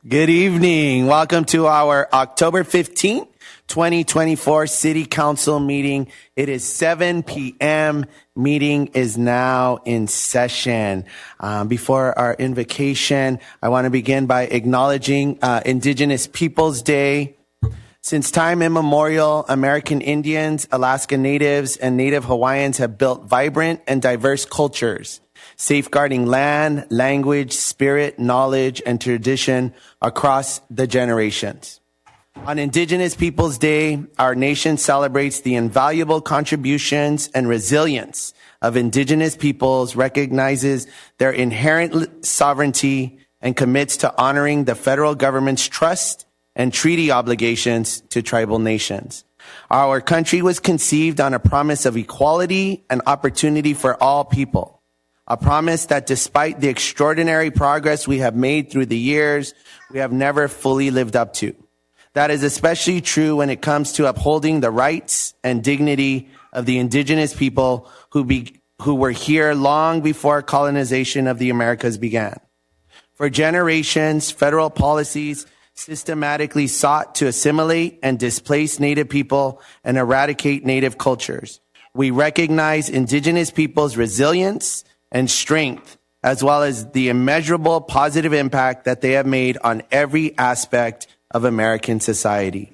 Good evening. Welcome to our October 15th, 2024 City Council meeting. It is 7 p.m. Meeting is now in session. Before our invocation, I want to begin by acknowledging Indigenous Peoples Day. Since time immemorial, American Indians, Alaska Natives, and Native Hawaiians have built vibrant and diverse cultures, safeguarding land, language, spirit, knowledge, and tradition across the generations. On Indigenous Peoples Day, our nation celebrates the invaluable contributions and resilience of Indigenous peoples, recognizes their inherent sovereignty, and commits to honoring the federal government's trust and treaty obligations to tribal nations. Our country was conceived on a promise of equality and opportunity for all people. A promise that despite the extraordinary progress we have made through the years, we have never fully lived up to. That is especially true when it comes to upholding the rights and dignity of the Indigenous people who were here long before colonization of the Americas began. For generations, federal policies systematically sought to assimilate and displace Native people and eradicate Native cultures. We recognize Indigenous people's resilience and strength, as well as the immeasurable positive impact that they have made on every aspect of American society.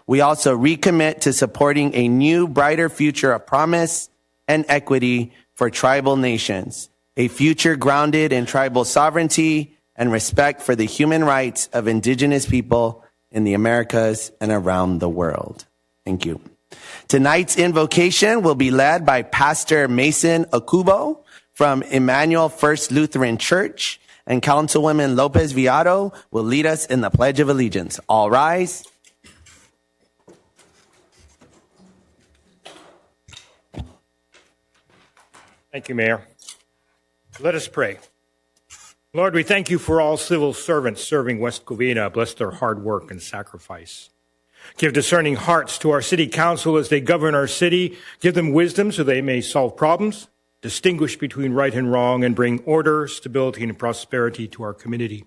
We also recommit to supporting a new, brighter future of promise and equity for tribal nations, a future grounded in tribal sovereignty and respect for the human rights of Indigenous people in the Americas and around the world. Thank you. Tonight's invocation will be led by Pastor Mason Okubo from Emmanuel First Lutheran Church, and Councilwoman Lopez Viado will lead us in the Pledge of Allegiance. All rise. Thank you, Mayor. Let us pray. Lord, we thank you for all civil servants serving West Covina. Bless their hard work and sacrifice. Give discerning hearts to our city council as they govern our city. Give them wisdom so they may solve problems, distinguish between right and wrong, and bring order, stability, and prosperity to our community.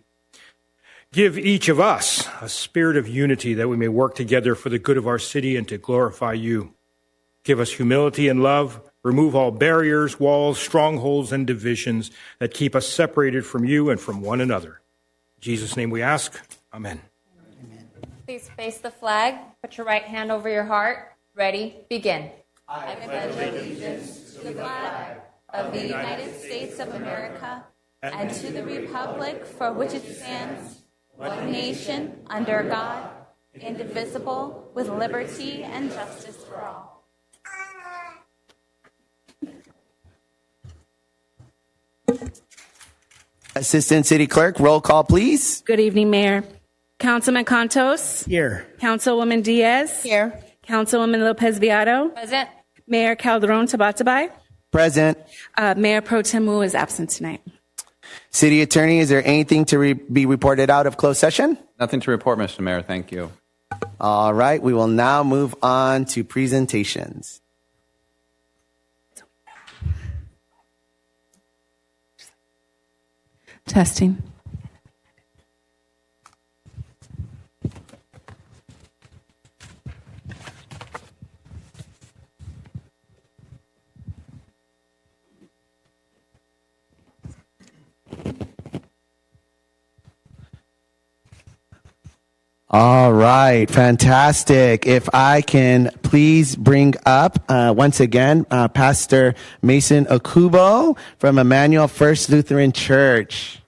Give each of us a spirit of unity that we may work together for the good of our city and to glorify you. Give us humility and love. Remove all barriers, walls, strongholds, and divisions that keep us separated from you and from one another. In Jesus' name we ask. Amen. Please face the flag. Put your right hand over your heart. Ready? Begin. I pledge allegiance to the flag of the United States of America and to the republic for which it stands, one nation, under God, indivisible, with liberty and justice for all. Assistant City Clerk, roll call, please. Good evening, Mayor. Councilman Contos. Here. Councilwoman Diaz. Here. Councilwoman Lopez Viado. Present. Mayor Calderon Tabatabai. Present. Mayor Pro Tem Wu is absent tonight. City Attorney, is there anything to be reported out of closed session? Nothing to report, Mr. Mayor. Thank you. All right, we will now move on to presentations. Testing. All right, fantastic. If I can please bring up once again Pastor Mason Okubo from Emmanuel First Lutheran Church.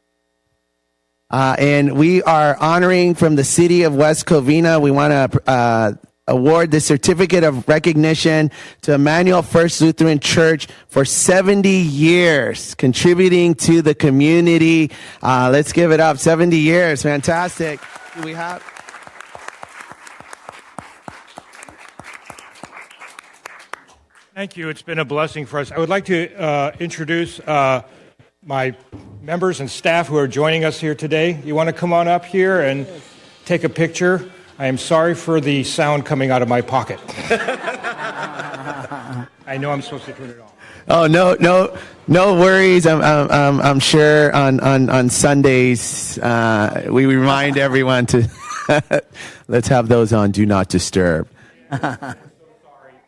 And we are honoring from the city of West Covina. We want to award the certificate of recognition to Emmanuel First Lutheran Church for 70 years contributing to the community. Let's give it up. 70 years. Fantastic. Do we have... Thank you. It's been a blessing for us. I would like to introduce my members and staff who are joining us here today. You want to come on up here and take a picture? I am sorry for the sound coming out of my pocket. I I know I'm supposed to turn it off. Oh, no worries. I'm sure on Sundays we remind everyone to let's have those on Do Not Disturb.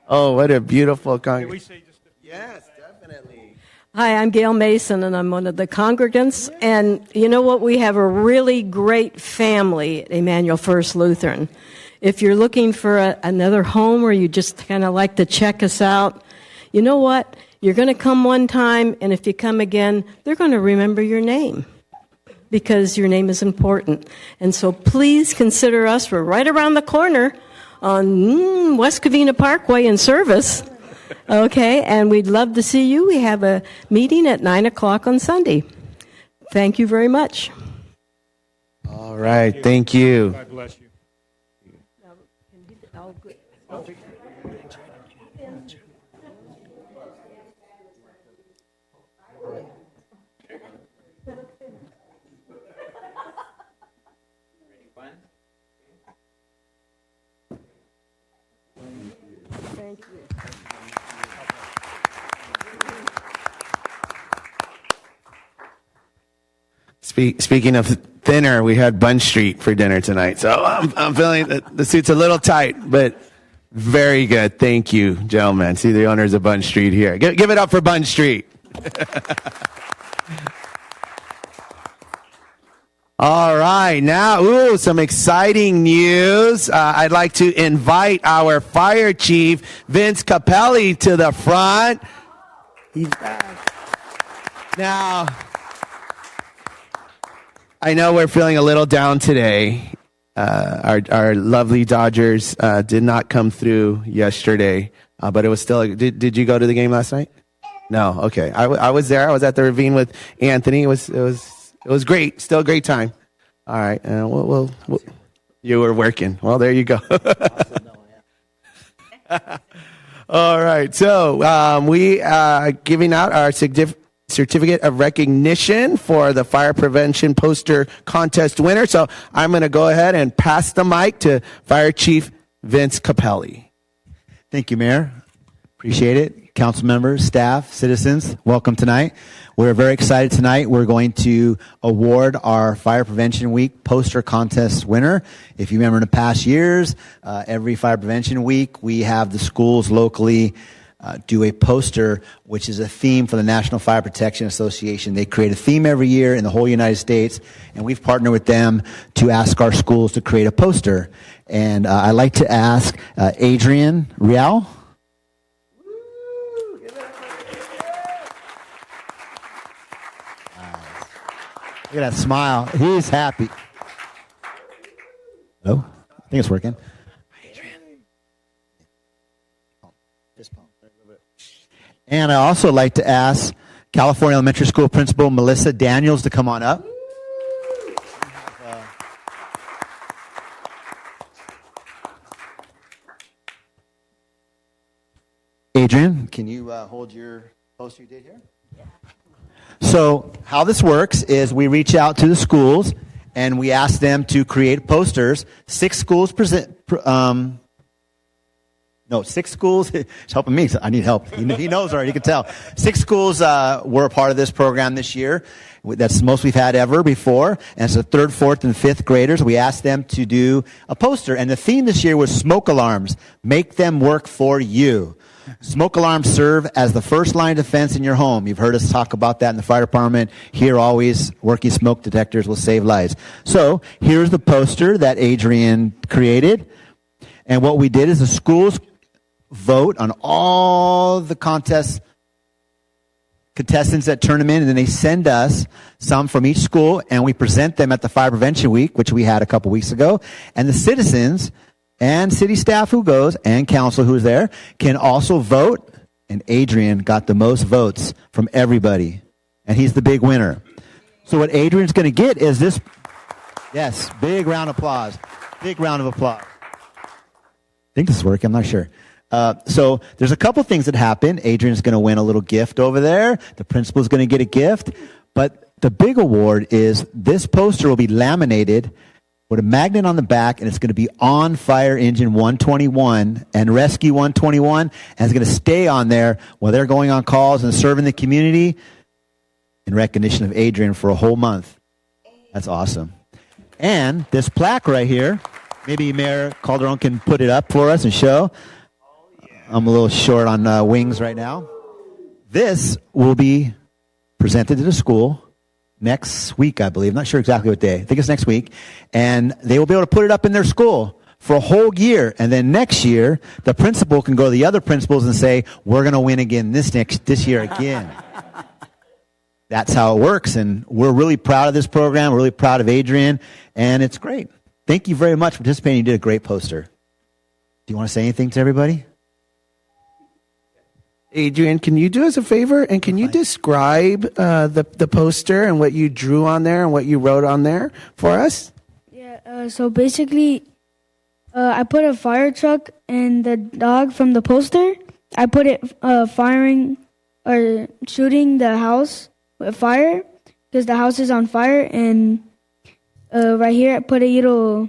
Oh, what a beautiful congregation! Yes, definitely. Hi, I'm Gail Mason, and I'm one of the congregants. And you know what? We have a really great family at Emmanuel First Lutheran. If you're looking for another home where you just kind of like to check us out, you know what? You're going to come one time, and if you come again, they're going to remember your name because your name is important. And so please consider us. We're right around the corner on West Covina Parkway in Service. Okay, and we'd love to see you. We have a meeting at 9 o'clock on Sunday. Thank you very much. All right, thank you. God bless you. Thank you. Speaking of dinner, we had Bun Street for dinner tonight, so I'm feeling that the suit's a little tight, but very good. Thank you, gentlemen. See the owners of Bun Street here. Give it up for Bun Street. All right, now, some exciting news. I'd like to invite our fire chief, Vince Capelli, to the front. He's back. Now, I know we're feeling a little down today. Our lovely Dodgers did not come through yesterday, but it was still. Did you go to the game last night? No. Okay, I was there. I was at the Ravine with Anthony. It was great. Still a great time. All right. We'll you were working. Well, there you go. All right. So we are giving out our certificate of recognition for the fire prevention poster contest winner. So I'm going to go ahead and pass the mic to Fire Chief Vince Capelli. Thank you, Mayor. Appreciate it. Council members, staff, citizens, welcome tonight. We're very excited tonight. We're going to award our Fire Prevention Week poster contest winner. If you remember in the past years, every Fire Prevention Week, we have the schools locally do a poster, which is a theme for the National Fire Protection Association. They create a theme every year in the whole United States, and we've partnered with them to ask our schools to create a poster. And I'd like to ask Adrian Rial. Look at that smile. He's happy. Hello? I think it's working. And I also like to ask California Elementary School Principal Melissa Daniels to come on up. Adrian, can you hold your poster you did here? Yeah. So how this works is we reach out to the schools and we ask them to create posters. 6 schools six schools. It's helping me. I need help. He knows already. You can tell. 6 schools were a part of this program this year. That's the most we've had ever before. And it's the 3rd, 4th, and 5th graders. We asked them to do a poster. And the theme this year was smoke alarms. Make them work for you. Smoke alarms serve as the first line of defense in your home. You've heard us talk about that in the fire department. Here always, working smoke detectors will save lives. So here's the poster that Adrian created. And what we did is the schools vote on all the contestants that turn them in, and then they send us some from each school, and we present them at the Fire Prevention Week, which we had a couple weeks ago. And the citizens and city staff who goes and council who's there can also vote. And Adrian got the most votes from everybody, and he's the big winner. So what Adrian's going to get is this. Yes, big round of applause. Big round of applause. I think this is working. I'm not sure. So there's a couple things that happen. Adrian's going to win a little gift over there. The principal's going to get a gift. But the big award is this poster will be laminated with a magnet on the back, and it's going to be on fire engine 121 and rescue 121, and it's going to stay on there while they're going on calls and serving the community in recognition of Adrian for a whole month. That's awesome. And this plaque right here, maybe Mayor Calderon can put it up for us and show. I'm a little short on wings right now. This will be presented to the school next week, I believe. I'm not sure exactly what day. I think it's next week. And they will be able to put it up in their school for a whole year. And then next year, the principal can go to the other principals and say, we're going to win again this year again. That's how it works. And we're really proud of this program. We're really proud of Adrian. And it's great. Thank you very much for participating. You did a great poster. Do you want to say anything to everybody? Adrian, can you do us a favor and can you describe the poster and what you drew on there and what you wrote on there for us? Yeah, so basically, I put a fire truck and the dog from the poster. I put it firing or shooting the house with fire because the house is on fire. And right here, I put a little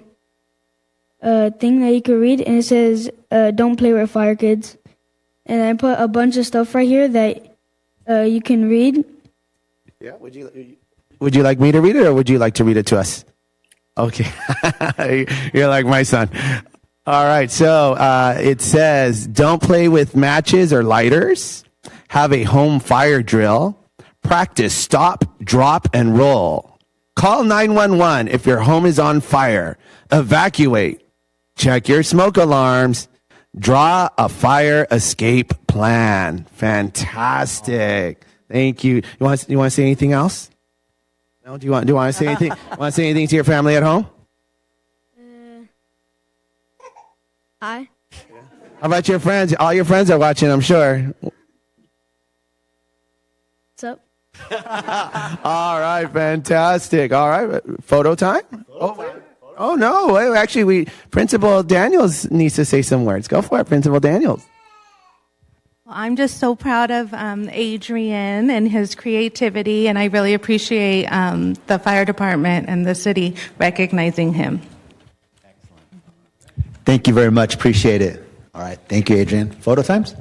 thing that you can read, and it says, "Don't play with fire, kids." And I put a bunch of stuff right here that you can read. Yeah. Would you like me to read it, or would you like to read it to us? Okay. You're like my son. All right. So it says, don't play with matches or lighters. Have a home fire drill. Practice stop, drop, and roll. Call 911 if your home is on fire. Evacuate. Check your smoke alarms. Draw a fire escape plan. Fantastic. Thank you. You want to say anything else? No. Do you want to say anything? Want to say anything to your family at home? Hi. How about your friends? All your friends are watching, I'm sure. What's up? All right. Fantastic. All right. Photo time? Oh, no. Wait, actually, Principal Daniels needs to say some words. Go for it, Principal Daniels. Well, I'm just so proud of Adrian and his creativity, and I really appreciate the fire department and the city recognizing him. Thank you very much. Appreciate it. All right. Thank you, Adrian. Photo times?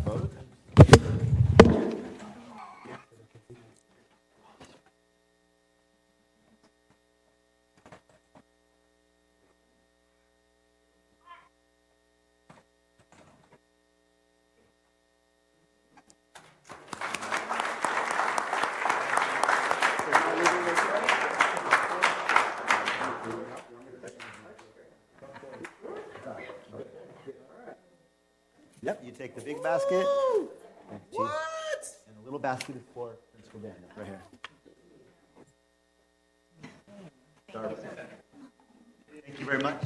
Yep, you take the big basket. What? And a little basket for Principal Daniel, right here. Thank you very much.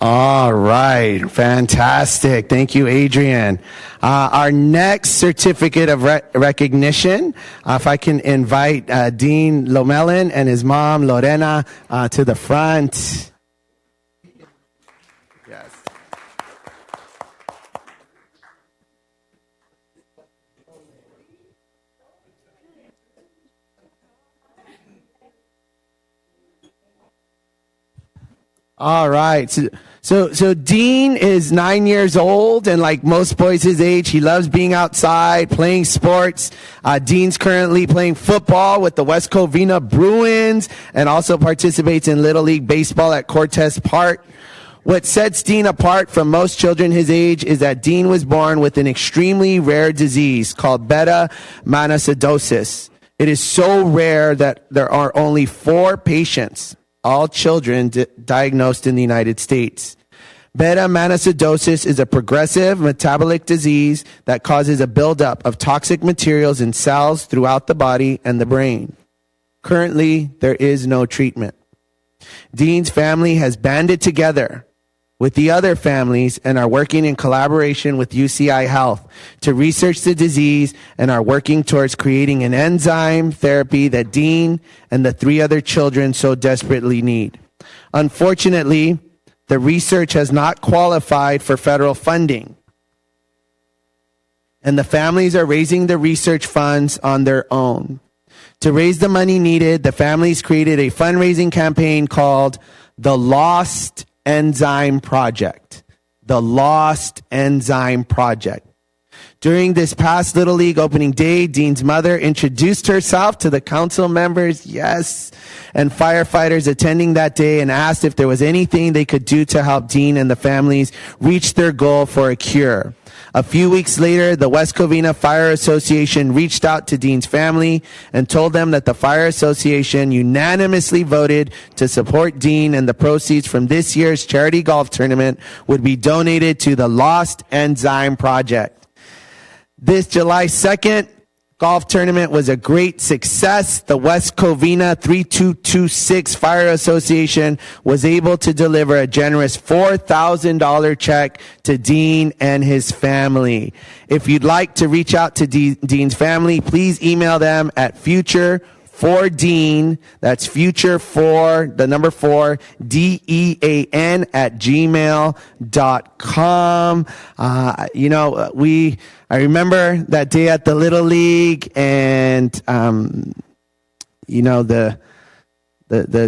All right. Fantastic. Thank you, Adrian. Our next certificate of recognition, if I can invite Dean Lomelin and his mom, Lorena, to the front. Yes. All right. So Dean is 9 years old, and like most boys his age, he loves being outside, playing sports. Dean's currently playing football with the West Covina Bruins and also participates in Little League Baseball at Cortez Park. What sets Dean apart from most children his age is that Dean was born with an extremely rare disease called beta manocytosis. It is so rare that there are only 4 patients, all children, diagnosed in the United States. Beta manocytosis is a progressive metabolic disease that causes a buildup of toxic materials in cells throughout the body and the brain. Currently, there is no treatment. Dean's family has banded together with the other families and are working in collaboration with UCI Health to research the disease and are working towards creating an enzyme therapy that Dean and the 3 other children so desperately need. Unfortunately, the research has not qualified for federal funding, and the families are raising the research funds on their own. To raise the money needed, the families created a fundraising campaign called the Lost Enzyme Project. The Lost Enzyme Project. During this past Little League opening day, Dean's mother introduced herself to the council members, yes, and firefighters attending that day and asked if there was anything they could do to help Dean and the families reach their goal for a cure. A few weeks later, the West Covina Fire Association reached out to Dean's family and told them that the Fire Association unanimously voted to support Dean, and the proceeds from this year's charity golf tournament would be donated to the Lost Enzyme Project. This July 2nd golf tournament was a great success. The West Covina 3226 Fire Association was able to deliver a generous $4,000 check to Dean and his family. If you'd like to reach out to Dean's family, please email them at future4dean, that's future for the number 4, DEAN at gmail.com. I remember that day at the Little League, and the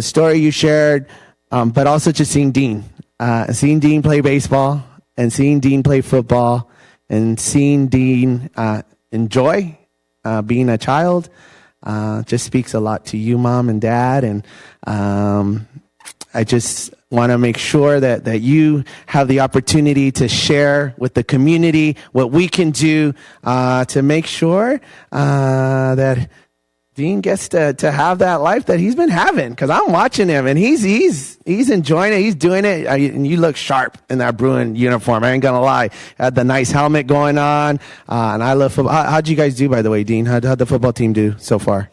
story you shared, but also just seeing Dean play baseball, and seeing Dean play football, and seeing Dean enjoy being a child, just speaks a lot to you, Mom and Dad, and I just want to make sure that you have the opportunity to share with the community what we can do to make sure that Dean gets to have that life that he's been having. Because I'm watching him, and he's enjoying it. He's doing it. And you look sharp in that Bruin uniform. I ain't gonna lie. Had the nice helmet going on, and I love football. How'd you guys do, by the way, Dean? How'd the football team do so far?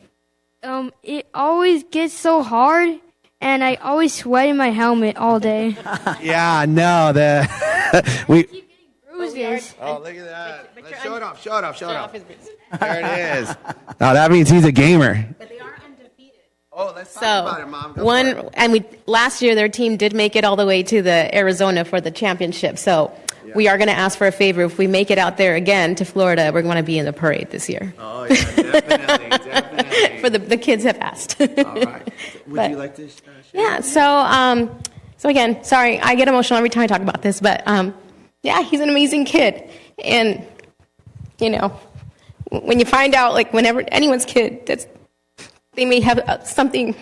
It always gets so hard. And I always sweat in my helmet all day. Yeah, no, we keep getting bruises. Oh, look at that. Show it off. There it is. Now that means he's a gamer. But they are undefeated. Oh, let's talk about it, Mom. Last year their team did make it all the way to the Arizona for the championship. So we are going to ask for a favor. If we make it out there again to Florida, we're going to be in the parade this year. Oh, yeah, definitely. For the kids have asked. All right. Would you like to share? Yeah, so again, sorry, I get emotional every time I talk about this, but he's an amazing kid. And, when you find out, like, whenever anyone's kid, they may have something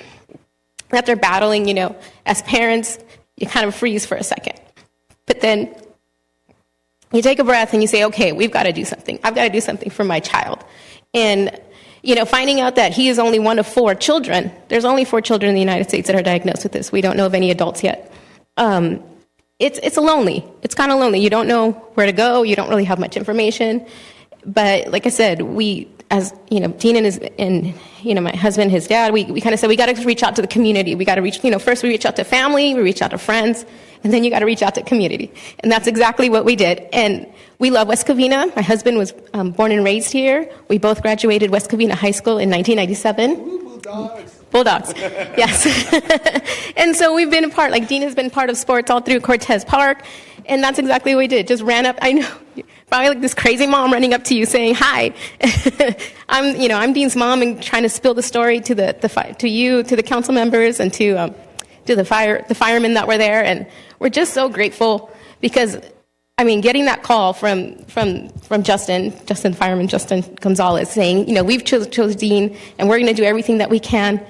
that they're battling, as parents, you kind of freeze for a second. But then you take a breath and you say, okay, we've got to do something. I've got to do something for my child. And finding out that he is only one of 4 children. There's only 4 children in the United States that are diagnosed with this. We don't know of any adults yet. It's lonely. It's kind of lonely. You don't know where to go. You don't really have much information. But like I said, we, as Dean and my husband, his dad, we kind of said we got to reach out to the community. We got to reach. First we reach out to family, we reach out to friends, and then you got to reach out to community. And that's exactly what we did. And we love West Covina. My husband was born and raised here. We both graduated West Covina High School in 1997. Bulldogs. Yes. And so we've been a part, like Dean has been part of sports all through Cortez Park. And that's exactly what we did. Just ran up. I know, probably like this crazy mom running up to you saying, hi. I'm Dean's mom, and trying to spill the story to to you, to the council members, and to the firemen that were there. And we're just so grateful because, getting that call from Justin Gonzalez saying, we've chose Dean and we're going to do everything that we can.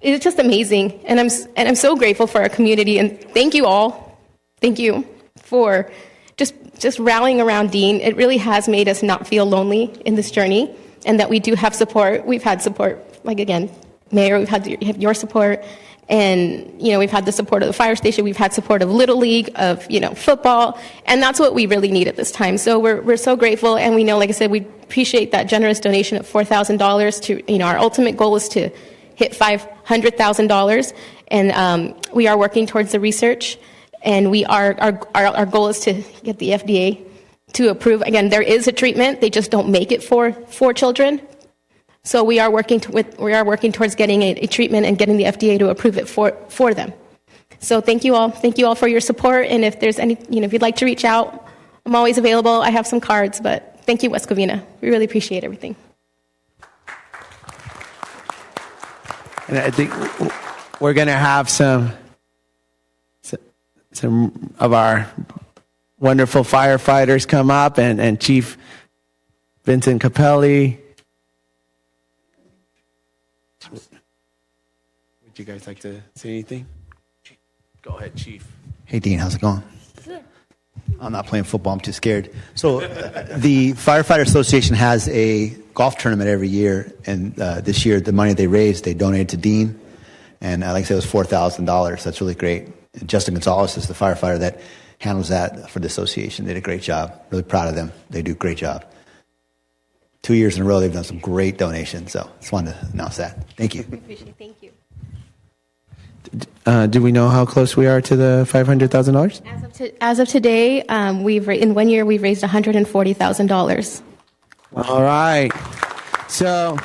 It's just amazing. And I'm so grateful for our community, and thank you all. Thank you for just rallying around Dean. It really has made us not feel lonely in this journey, and that we do have support. We've had support, like again, Mayor, we've had your support. And, we've had the support of the fire station. We've had support of Little League, of, football. And that's what we really need at this time. So we're so grateful. And we know, like I said, we appreciate that generous donation of $4,000 to, our ultimate goal is to hit $500,000. And we are working towards the research. And our goal is to get the FDA to approve. Again, there is a treatment. They just don't make it for children. So we are working towards getting a treatment and getting the FDA to approve it for them. So thank you all for your support. And if there's any, if you'd like to reach out, I'm always available. I have some cards, but thank you, West Covina. We really appreciate everything. And I think we're going to have some of our wonderful firefighters come up, and Chief Vincent Capelli. Would you guys like to say anything? Go ahead, Chief. Hey, Dean, how's it going? I'm not playing football. I'm too scared. So the Firefighter Association has a golf tournament every year, and this year the money they raised, they donated to Dean, and like I said, it was $4,000. That's really great. And Justin Gonzalez is the firefighter that handles that for the association. They did a great job. Really proud of them. They do a great job. 2 years in a row, they've done some great donations. So just wanted to announce that. Thank you. Thank you. Do we know how close we are to the $500,000? As of today, in 1 year we've raised $140,000. All right. So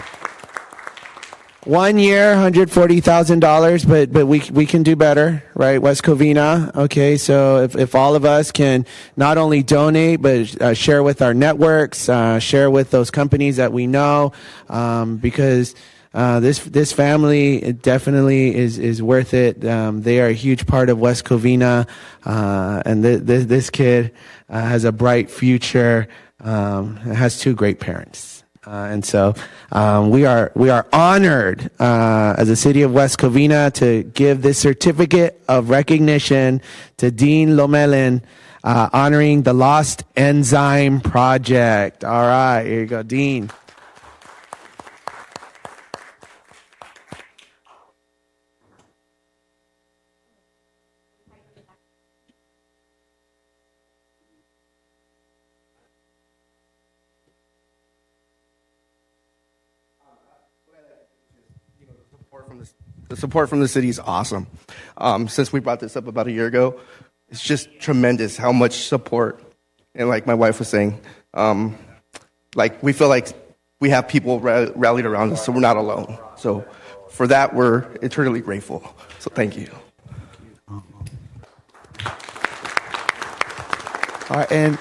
1 year, $140,000, but we can do better, right? West Covina. Okay, so if all of us can not only donate but share with our networks, share with those companies that we know, because this family definitely is worth it. They are a huge part of West Covina, and this kid has a bright future. Has two great parents, and so we are honored as a city of West Covina to give this certificate of recognition to Dean Lomelin, honoring the Lost Enzyme Project. All right, here you go, Dean. The support from the city is awesome. Since we brought this up about a year ago, it's just tremendous how much support. And like my wife was saying, like we feel like we have people rallied around us, so we're not alone. So for that, we're eternally grateful. So thank you. All right, and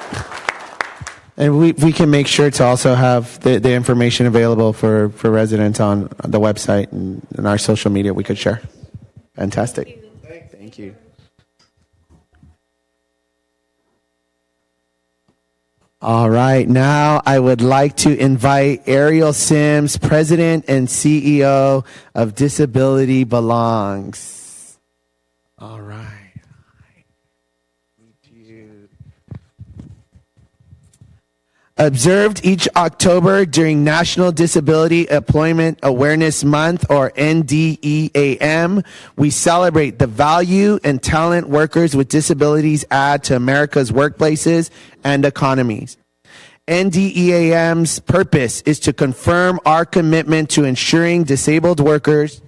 we can make sure to also have the information available for residents on the website and our social media we could share. Fantastic. Thank you. All right, now I would like to invite Ariel Sims, President and CEO of Disability Belongs. All right. Observed each October during National Disability Employment Awareness Month, or NDEAM, we celebrate the value and talent workers with disabilities add to America's workplaces and economies. NDEAM's purpose is to confirm our commitment to ensuring disabled workers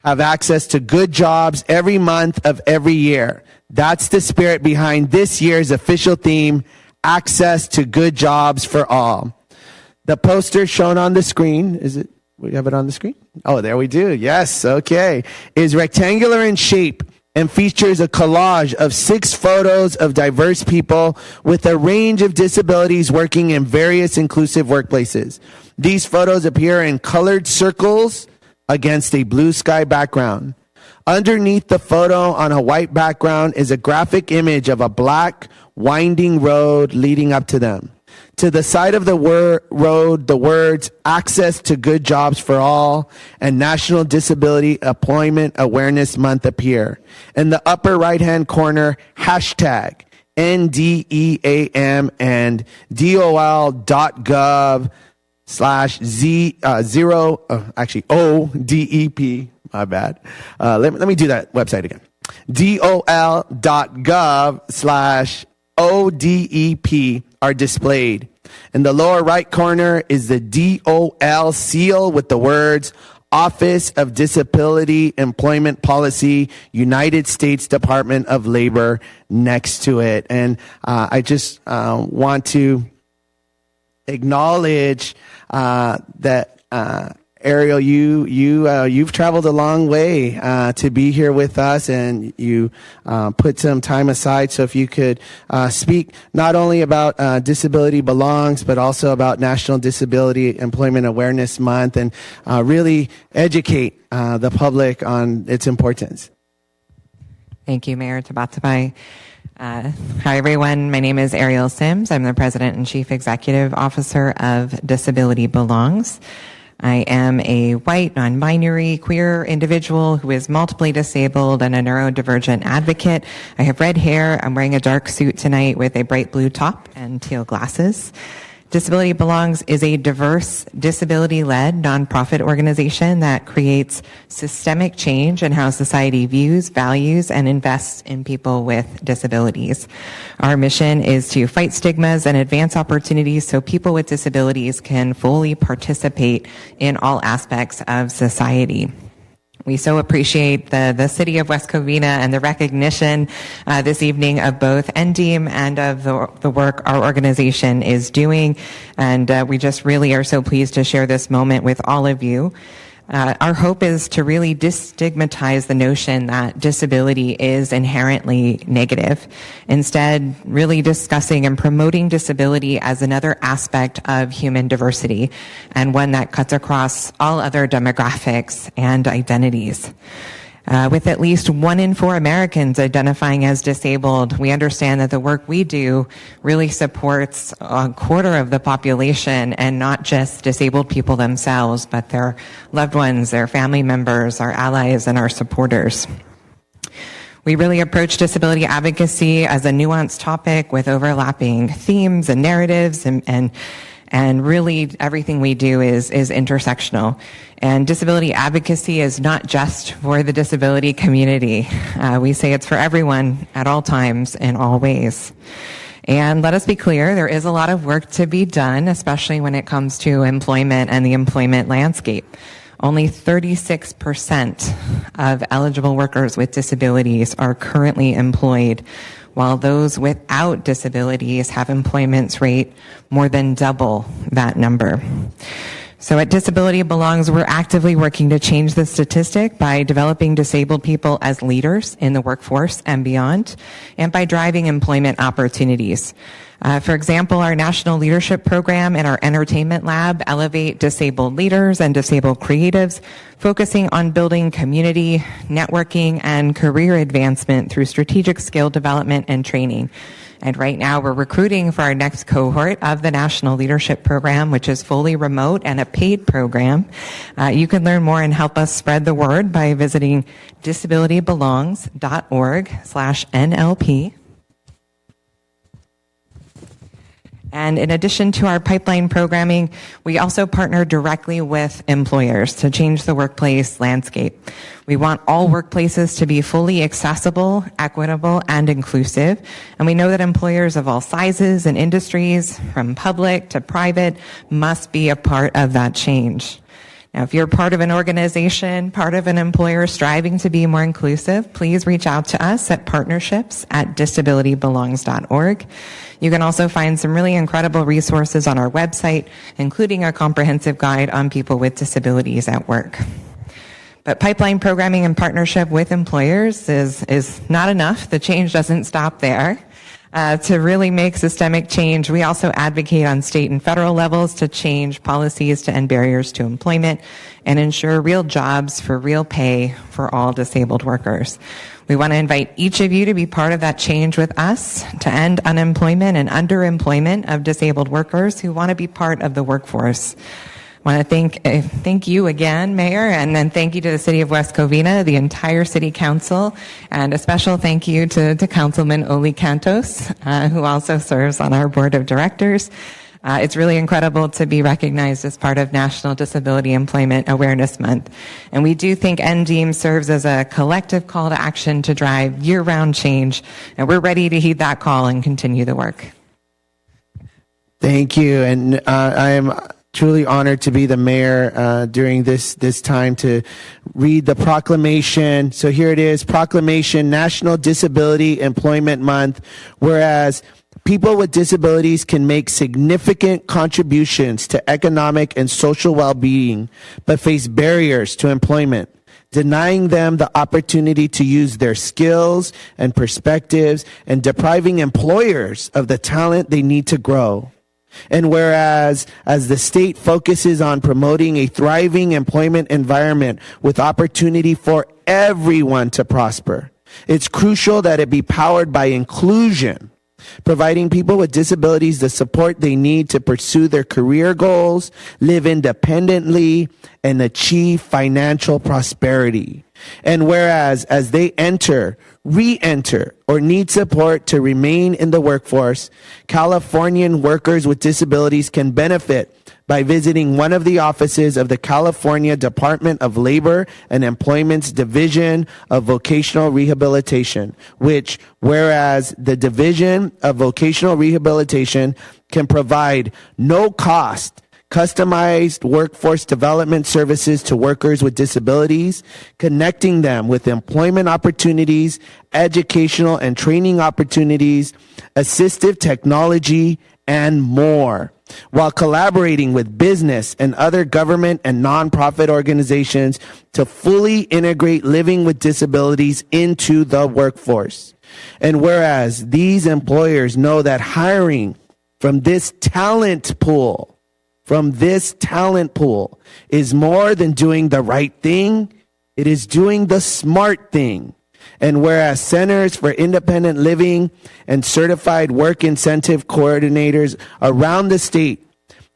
have access to good jobs every month of every year. That's the spirit behind this year's official theme, Access to Good Jobs for All. The poster shown on the screen, we have it on the screen? Oh, there we do. Yes, okay. Is rectangular in shape and features a collage of 6 photos of diverse people with a range of disabilities working in various inclusive workplaces. These photos appear in colored circles against a blue sky background. Underneath the photo on a white background is a graphic image of a black winding road leading up to them. To the side of the road, the words Access to Good Jobs for All and National Disability Employment Awareness Month appear. In the upper right-hand corner, hashtag NDEAM and DOL.gov/ODEP. My bad. Let me do that website again. DOL.gov/ODEP are displayed. In the lower right corner is the DOL seal with the words Office of Disability Employment Policy, United States Department of Labor next to it. And I just want to acknowledge that Ariel, you've traveled a long way to be here with us, and you put some time aside. So if you could speak not only about Disability Belongs, but also about National Disability Employment Awareness Month, and really educate the public on its importance. Thank you, Mayor Tabatabai. Hi, everyone. My name is Ariel Sims. I'm the President and Chief Executive Officer of Disability Belongs. I am a white, non-binary, queer individual who is multiply disabled and a neurodivergent advocate. I have red hair. I'm wearing a dark suit tonight with a bright blue top and teal glasses. Disability Belongs is a diverse, disability-led nonprofit organization that creates systemic change in how society views, values, and invests in people with disabilities. Our mission is to fight stigmas and advance opportunities so people with disabilities can fully participate in all aspects of society. We so appreciate the City of West Covina and the recognition this evening of both NDEAM and of the work our organization is doing. And we just really are so pleased to share this moment with all of you. Our hope is to really destigmatize the notion that disability is inherently negative. Instead, really discussing and promoting disability as another aspect of human diversity, and one that cuts across all other demographics and identities. With at least 1 in 4 Americans identifying as disabled, we understand that the work we do really supports a quarter of the population, and not just disabled people themselves, but their loved ones, their family members, our allies, and our supporters. We really approach disability advocacy as a nuanced topic with overlapping themes and narratives, and really everything we do is intersectional. And disability advocacy is not just for the disability community. We say it's for everyone at all times in all ways. And let us be clear, there is a lot of work to be done, especially when it comes to employment and the employment landscape. Only 36% of eligible workers with disabilities are currently employed, while those without disabilities have employment rate more than double that number. So at Disability Belongs, we're actively working to change the statistic by developing disabled people as leaders in the workforce and beyond, and by driving employment opportunities. For example, our National Leadership Program and our Entertainment Lab elevate disabled leaders and disabled creatives, focusing on building community, networking, and career advancement through strategic skill development and training. And right now we're recruiting for our next cohort of the National Leadership Program, which is fully remote and a paid program. You can learn more and help us spread the word by visiting disabilitybelongs.org/NLP. And in addition to our pipeline programming, we also partner directly with employers to change the workplace landscape. We want all workplaces to be fully accessible, equitable, and inclusive. And we know that employers of all sizes and industries, from public to private, must be a part of that change. Now, if you're part of an organization, part of an employer striving to be more inclusive, please reach out to us at partnerships@disabilitybelongs.org. You can also find some really incredible resources on our website, including a comprehensive guide on people with disabilities at work. But pipeline programming in partnership with employers is not enough. The change doesn't stop there. To really make systemic change, we also advocate on state and federal levels to change policies to end barriers to employment and ensure real jobs for real pay for all disabled workers. We want to invite each of you to be part of that change with us to end unemployment and underemployment of disabled workers who want to be part of the workforce. I want to thank you again, Mayor, and then thank you to the City of West Covina, the entire City Council, and a special thank you to Councilman Oli Cantos, who also serves on our Board of Directors. It's really incredible to be recognized as part of National Disability Employment Awareness Month. And we do think NDEAM serves as a collective call to action to drive year-round change, and we're ready to heed that call and continue the work. Thank you, and I am truly honored to be the mayor during this time to read the proclamation. So here it is, Proclamation, National Disability Employment Month. Whereas People with disabilities can make significant contributions to economic and social well-being, but face barriers to employment, denying them the opportunity to use their skills and perspectives and depriving employers of the talent they need to grow. And whereas, as the state focuses on promoting a thriving employment environment with opportunity for everyone to prosper, it's crucial that it be powered by inclusion, providing people with disabilities the support they need to pursue their career goals, live independently, and achieve financial prosperity. And whereas, as they enter, re-enter, or need support to remain in the workforce, Californian workers with disabilities can benefit by visiting one of the offices of the California Department of Labor and Employment's Division of Vocational Rehabilitation, which, whereas the Division of Vocational Rehabilitation can provide no-cost customized workforce development services to workers with disabilities, connecting them with employment opportunities, educational and training opportunities, assistive technology, and more, while collaborating with business and other government and nonprofit organizations to fully integrate living with disabilities into the workforce. And whereas these employers know that hiring from this talent pool is more than doing the right thing, it is doing the smart thing. And whereas Centers for Independent Living and certified work incentive coordinators around the state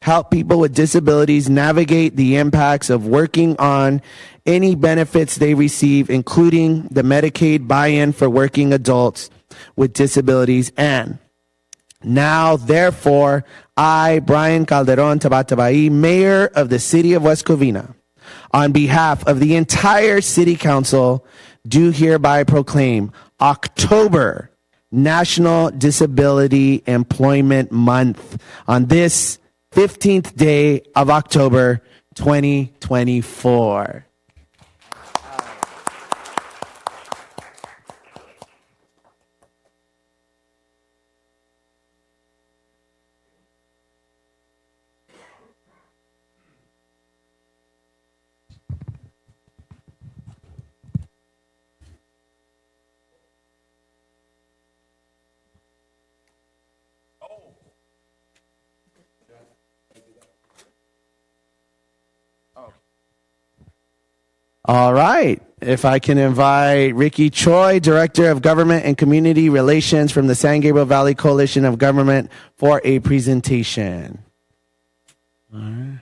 help people with disabilities navigate the impacts of working on any benefits they receive, including the Medicaid buy-in for working adults with disabilities. And now, therefore, I, Brian Calderon Tabatabai, Mayor of the City of West Covina, on behalf of the entire City Council, do hereby proclaim October National Disability Employment Month on this 15th day of October 2024. All right. If I can invite Ricky Choi, Director of Government and Community Relations from the San Gabriel Valley Coalition of Government, for a presentation. All right.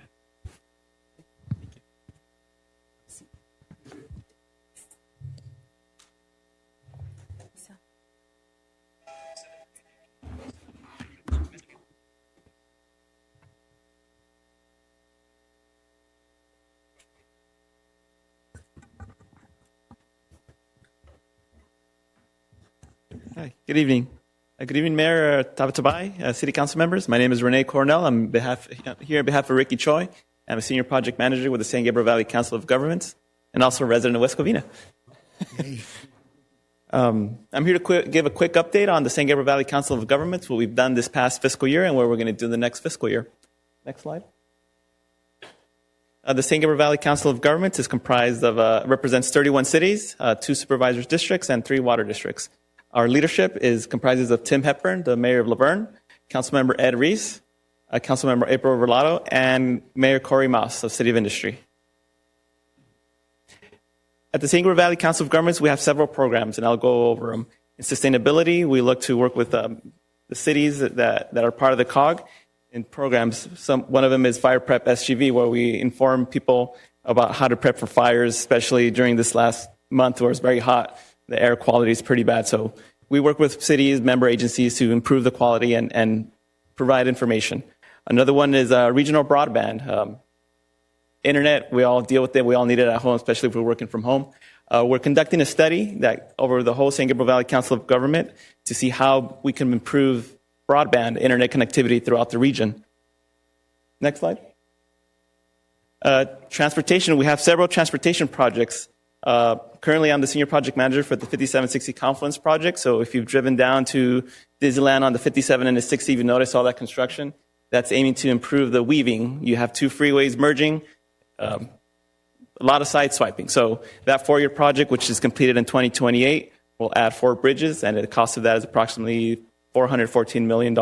Hi, good evening. Good evening, Mayor Tabatabai, City Council members. My name is Renee Cornell. I'm here on behalf of Ricky Choi. I'm a Senior Project Manager with the San Gabriel Valley Council of Governments and also a resident of West Covina. I'm here to give a quick update on the San Gabriel Valley Council of Governments, what we've done this past fiscal year and what we're going to do the next fiscal year. Next slide. The San Gabriel Valley Council of Governments is comprised of, represents 31 cities, 2 supervisors districts, and 3 water districts. Our leadership comprises of Tim Hepburn, the Mayor of Laverne, Councilmember Ed Reese, Councilmember April Verlado, and Mayor Corey Mouse of City of Industry. At the San Gabriel Valley Council of Governments, we have several programs, and I'll go over them. In sustainability, we look to work with the cities that are part of the COG in programs. One of them is Fire Prep SGV, where we inform people about how to prep for fires, especially during this last month where it's very hot. The air quality is pretty bad. So we work with cities, member agencies to improve the quality and provide information. Another one is regional broadband. Internet, we all deal with it. We all need it at home, especially if we're working from home. We're conducting a study that over the whole San Gabriel Valley Council of Government to see how we can improve broadband internet connectivity throughout the region. Next slide. Transportation, we have several transportation projects Currently, I'm the senior project manager for the 5760 Confluence project. So if you've driven down to Disneyland on the 57 and the 60, you've noticed all that construction. That's aiming to improve the weaving. You have two freeways merging, a lot of side swiping. So that 4-year project, which is completed in 2028, will add 4 bridges, and the cost of that is approximately $414 million.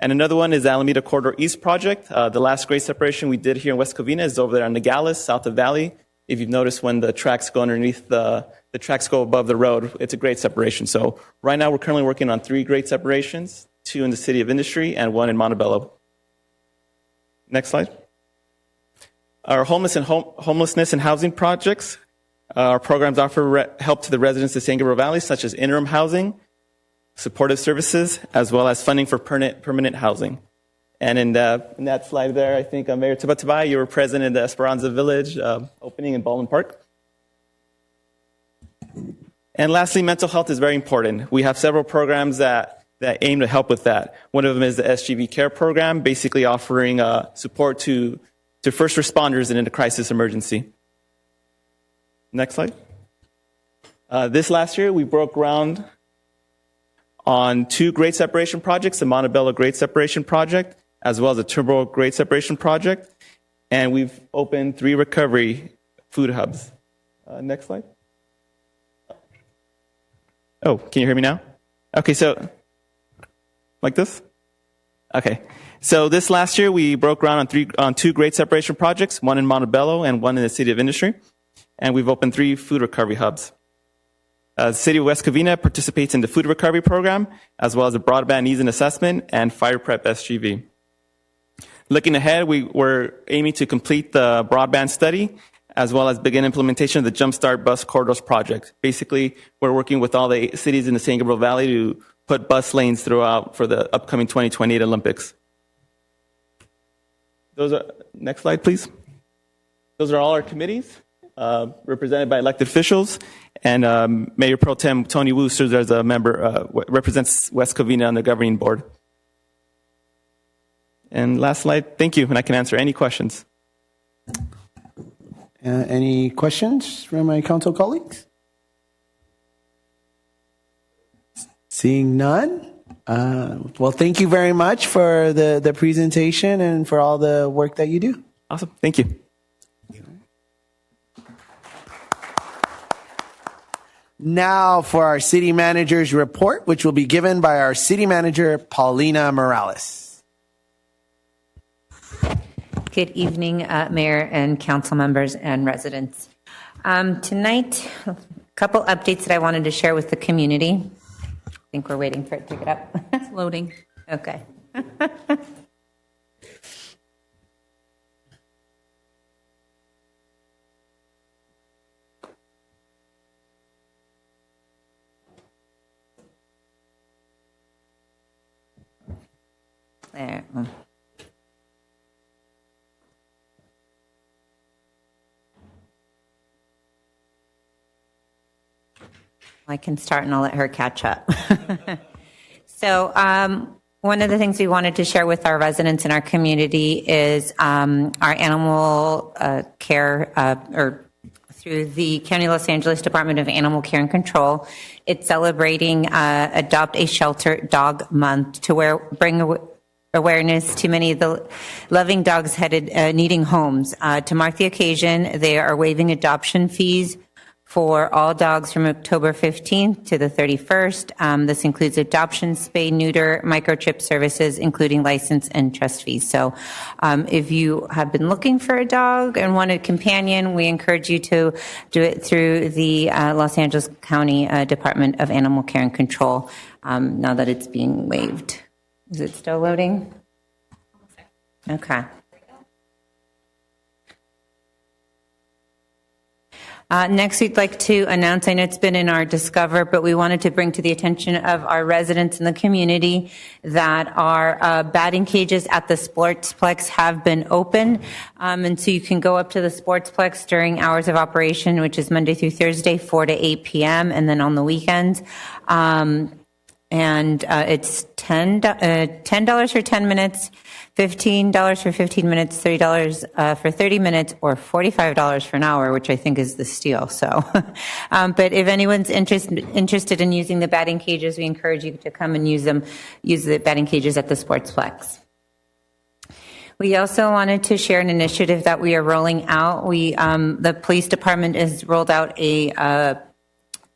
And another one is the Alameda Corridor East project. The last grade separation we did here in West Covina is over there on Nogales, south of Valley. If you've noticed, when the tracks go underneath the tracks go above the road, it's a grade separation. So right now we're currently working on 3 grade separations, 2 in the City of Industry and 1 in Montebello. Next slide. Our homelessness and housing projects. Our programs offer help to the residents of San Gabriel Valley, such as interim housing, supportive services, as well as funding for permanent housing. And in that slide there, I think Mayor Tabatabai, you were present in the Esperanza Village opening in Baldwin Park. And lastly, mental health is very important. We have several programs that aim to help with that. One of them is the SGV Care Program, basically offering support to first responders in a crisis emergency. Next slide. This last year, we broke ground on 2 grade separation projects, the Montebello Grade Separation Project, as well as the Turbo Grade Separation Project. And we've opened 3 recovery food hubs. Next slide. Oh, can you hear me now? Okay, so like this? Okay. So this last year, we broke ground on 2 grade separation projects, 1 in Montebello and 1 in the City of Industry. And we've opened 3 food recovery hubs. The City of West Covina participates in the food recovery program, as well as the broadband needs and assessment and fire prep SGV. Looking ahead, we're aiming to complete the broadband study, as well as begin implementation of the Jumpstart Bus Corridors project. Basically, we're working with all the cities in the San Gabriel Valley to put bus lanes throughout for the upcoming 2028 Olympics. Next slide, please. Those are all our committees, represented by elected officials, and Mayor Pro Tem Tony Wu serves as a member, represents West Covina on the governing board. And last slide, thank you, and I can answer any questions. Any questions from my council colleagues? Seeing none? Well, thank you very much for the presentation and for all the work that you do. Awesome, thank you. Now for our city manager's report, which will be given by our city manager, Paulina Morales. Good evening, Mayor and council members and residents. Tonight, a couple updates that I wanted to share with the community. I think we're waiting for it to get up. It's loading. Okay. There. I can start and I'll let her catch up. So one of the things we wanted to share with our residents in our community is our animal care, or through the County of Los Angeles Department of Animal Care and Control. It's celebrating Adopt a Shelter Dog Month to bring awareness to many of the loving dogs headed needing homes. To mark the occasion, they are waiving adoption fees for all dogs from October 15th to the 31st. This includes adoption, spay, neuter, microchip services, including license and trust fees. So if you have been looking for a dog and want a companion, we encourage you to do it through the Los Angeles County Department of Animal Care and Control now that it's being waived. Is it still loading? Okay. Next, we'd like to announce, I know it's been in our Discover, but we wanted to bring to the attention of our residents in the community that our batting cages at the Sportsplex have been open. And so you can go up to the Sportsplex during hours of operation, which is Monday through Thursday, 4 to 8 p.m., and then on the weekends. and it's $10 for 10 minutes, $15 for 15 minutes, $30 for 30 minutes, or $45 for an hour, which I think is the steal. So, but if anyone's interested in using the batting cages, we encourage you to come and use the batting cages at the Sportsplex. We also wanted to share an initiative that we are rolling out. The police department has rolled out a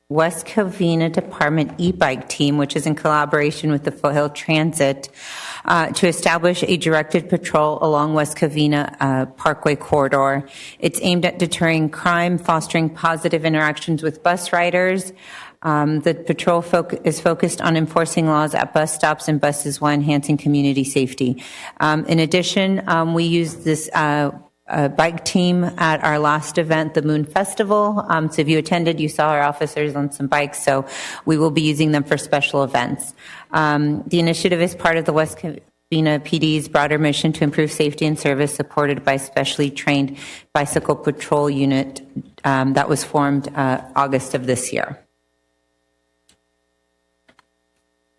West Covina Department e-bike team, which is in collaboration with the Foothill Transit, to establish a directed patrol along West Covina Parkway corridor. It's aimed at deterring crime, fostering positive interactions with bus riders. The patrol is focused on enforcing laws at bus stops and buses while enhancing community safety. In addition, we use this bike team at our last event, the Moon Festival. So if you attended, you saw our officers on some bikes, so we will be using them for special events. The initiative is part of the West Covina PD's broader mission to improve safety and service, supported by a specially trained bicycle patrol unit that was formed August of this year.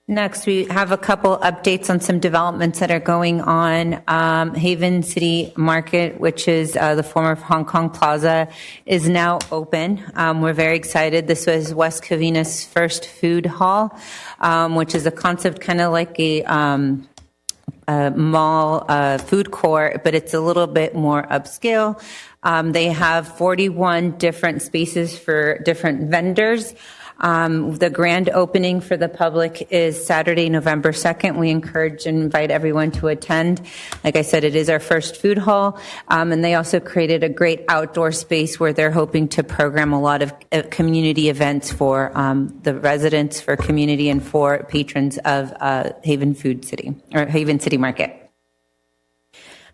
Next, we have a couple updates on some developments that are going on. Haven City Market, which is the former Hong Kong Plaza, is now open. We're very excited. This was West Covina's first food hall, which is a concept kind of like a mall food court, but it's a little bit more upscale. They have 41 different spaces for different vendors. The grand opening for the public is Saturday, November 2nd. We encourage and invite everyone to attend. Like I said, it is our first food hall. And they also created a great outdoor space where they're hoping to program a lot of community events for the residents, for community, and for patrons of Haven City Market.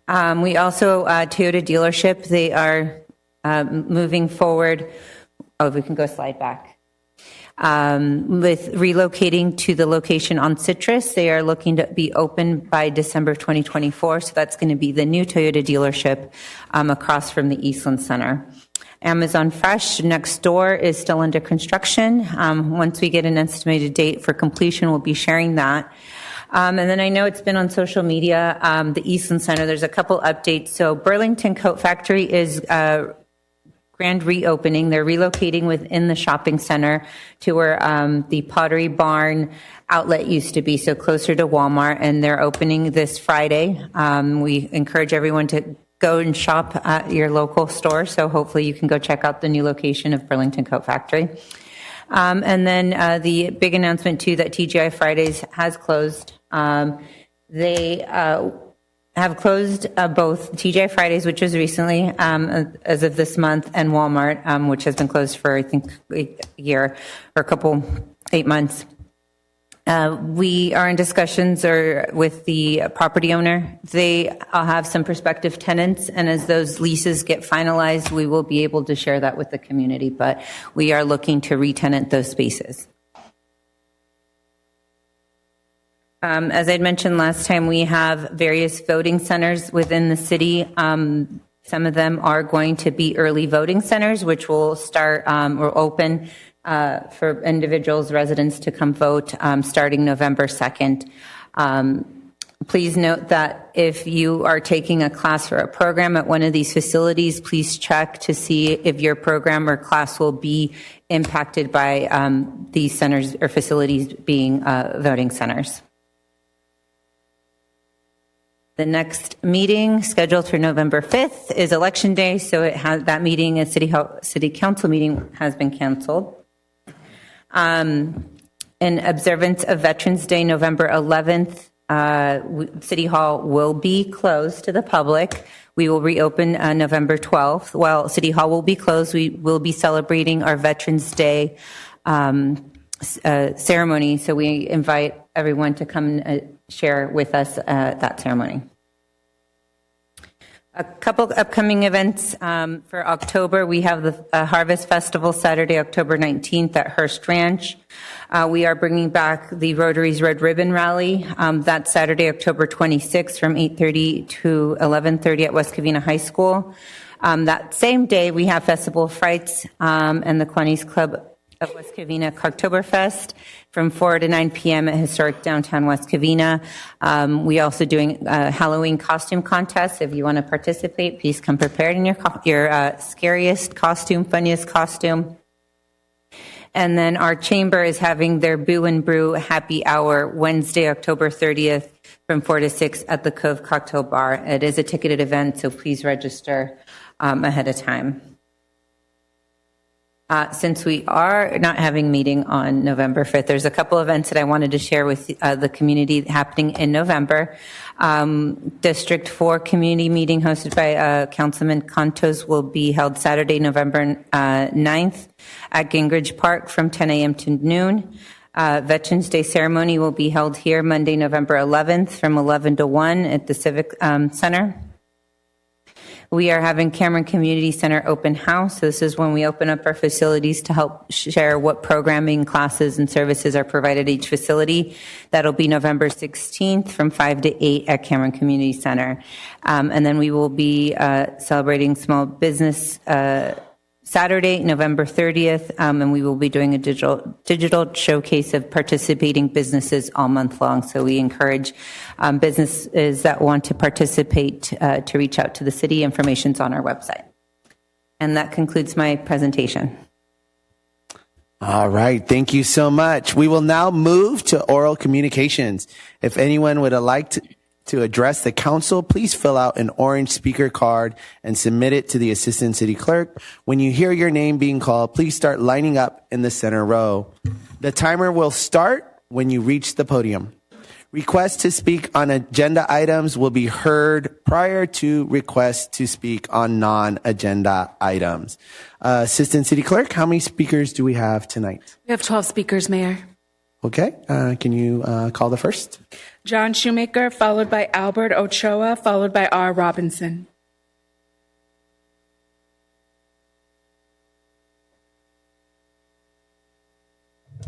We also, Toyota dealership, they are moving forward. Oh, if we can go slide back. With relocating to the location on Citrus. They are looking to be open by December of 2024, so that's going to be the new Toyota dealership across from the Eastland Center. Amazon Fresh next door is still under construction. Once we get an estimated date for completion, we'll be sharing that. And then I know it's been on social media, the Eastland Center, there's a couple updates. So Burlington Coat Factory is grand reopening. They're relocating within the shopping center to where the Pottery Barn outlet used to be, so closer to Walmart, and they're opening this Friday. We encourage everyone to go and shop at your local store, so hopefully you can go check out the new location of Burlington Coat Factory. And then the big announcement, too, that TGI Fridays has closed. They have closed both TGI Fridays, which was recently, as of this month, and Walmart, which has been closed for, I think, a year or 8 months. We are in discussions with the property owner. They have some prospective tenants, and as those leases get finalized, we will be able to share that with the community, but we are looking to re-tenant those spaces. As I'd mentioned last time, we have various voting centers within the city. Some of them are going to be early voting centers, which will start or open for individuals, residents to come vote starting November 2nd. Please note that if you are taking a class or a program at one of these facilities, please check to see if your program or class will be impacted by these centers or facilities being voting centers. The next meeting scheduled for November 5th is Election Day, so that meeting, a city council meeting, has been canceled. In observance of Veterans Day, November 11th, City Hall will be closed to the public. We will reopen November 12th. While City Hall will be closed, we will be celebrating our Veterans Day ceremony, so we invite everyone to come and share with us that ceremony. A couple upcoming events for October. We have the Harvest Festival Saturday, October 19th at Hearst Ranch. We are bringing back the Rotary's Red Ribbon Rally. That's Saturday, October 26th from 8:30 to 11:30 at West Covina High School. That same day, we have Festival of Frights and the Kiwanis Club of West Covina Cogtoberfest from 4 to 9 p.m. at historic downtown West Covina. We also doing a Halloween costume contest. If you want to participate, please come prepared in your scariest costume, funniest costume. And then our chamber is having their Boo and Brew happy hour Wednesday, October 30th from 4 to 6 at the Cove Cocktail Bar. It is a ticketed event, so please register ahead of time. Since we are not having a meeting on November 5th, there's a couple events that I wanted to share with the community happening in November. District 4 community meeting hosted by Councilman Contos will be held Saturday, November 9th at Gingrich Park from 10 a.m. to noon. Veterans Day ceremony will be held here Monday, November 11th from 11 to 1 at the Civic Center. We are having Cameron Community Center open house. This is when we open up our facilities to help share what programming, classes, and services are provided at each facility. That'll be November 16th from 5 to 8 at Cameron Community Center. And then we will be celebrating small business Saturday, November 30th, and we will be doing a digital showcase of participating businesses all month long. So we encourage businesses that want to participate to reach out to the city. Information's on our website. And that concludes my presentation. All right. Thank you so much. We will now move to oral communications. If anyone would like to address the council, please fill out an orange speaker card and submit it to the assistant city clerk. When you hear your name being called, please start lining up in the center row. The timer will start when you reach the podium. Requests to speak on agenda items will be heard prior to requests to speak on non-agenda items. Assistant city clerk, how many speakers do we have tonight? We have 12 speakers, Mayor. Okay. Can you call the first? John Shoemaker, followed by Albert Ochoa, followed by R. Robinson.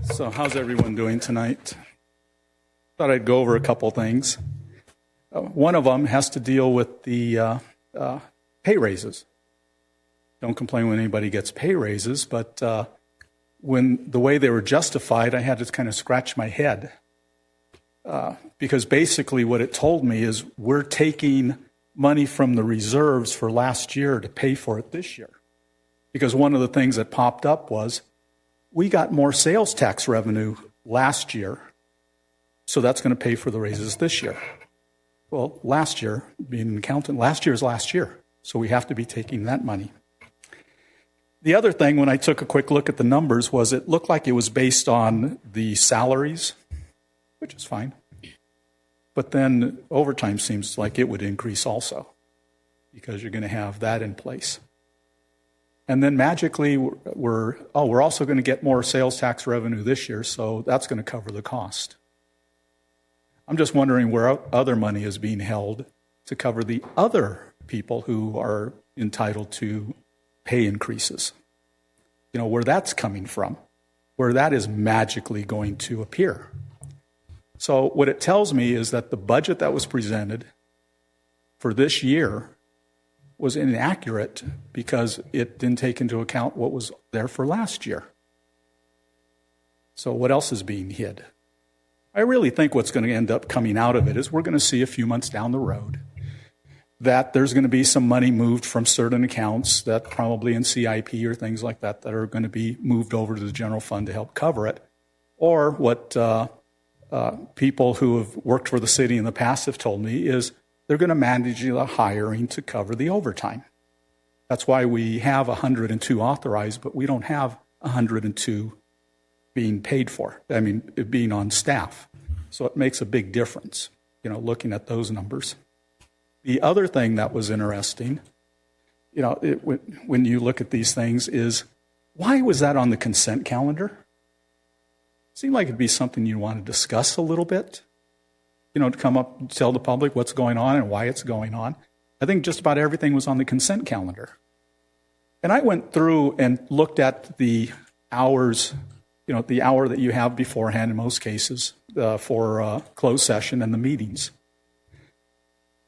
So how's everyone doing tonight? Thought I'd go over a couple things. One of them has to deal with the pay raises. Don't complain when anybody gets pay raises, but when the way they were justified, I had to kind of scratch my head. Because basically what it told me is we're taking money from the reserves for last year to pay for it this year. Because one of the things that popped up was we got more sales tax revenue last year, so that's going to pay for the raises this year. Well, last year, being an accountant, last year is last year, so we have to be taking that money. The other thing, when I took a quick look at the numbers, was it looked like it was based on the salaries, which is fine. But then overtime seems like it would increase also because you're going to have that in place. And then magically, we're also going to get more sales tax revenue this year, so that's going to cover the cost. I'm just wondering where other money is being held to cover the other people who are entitled to pay increases. You know, where that's coming from, where that is magically going to appear. So what it tells me is that the budget that was presented for this year was inaccurate because it didn't take into account what was there for last year. So what else is being hid? I really think what's going to end up coming out of it is we're going to see a few months down the road that there's going to be some money moved from certain accounts that probably in CIP or things like that that are going to be moved over to the general fund to help cover it. Or what people who have worked for the city in the past have told me is they're going to manage the hiring to cover the overtime. That's why we have 102 authorized, but we don't have 102 being paid for, being on staff. So it makes a big difference, looking at those numbers. The other thing that was interesting, when you look at these things is, why was that on the consent calendar? Seemed like it'd be something you want to discuss a little bit, to come up and tell the public what's going on and why it's going on. I think just about everything was on the consent calendar. And I went through and looked at the hours, the hour that you have beforehand in most cases for closed session and the meetings.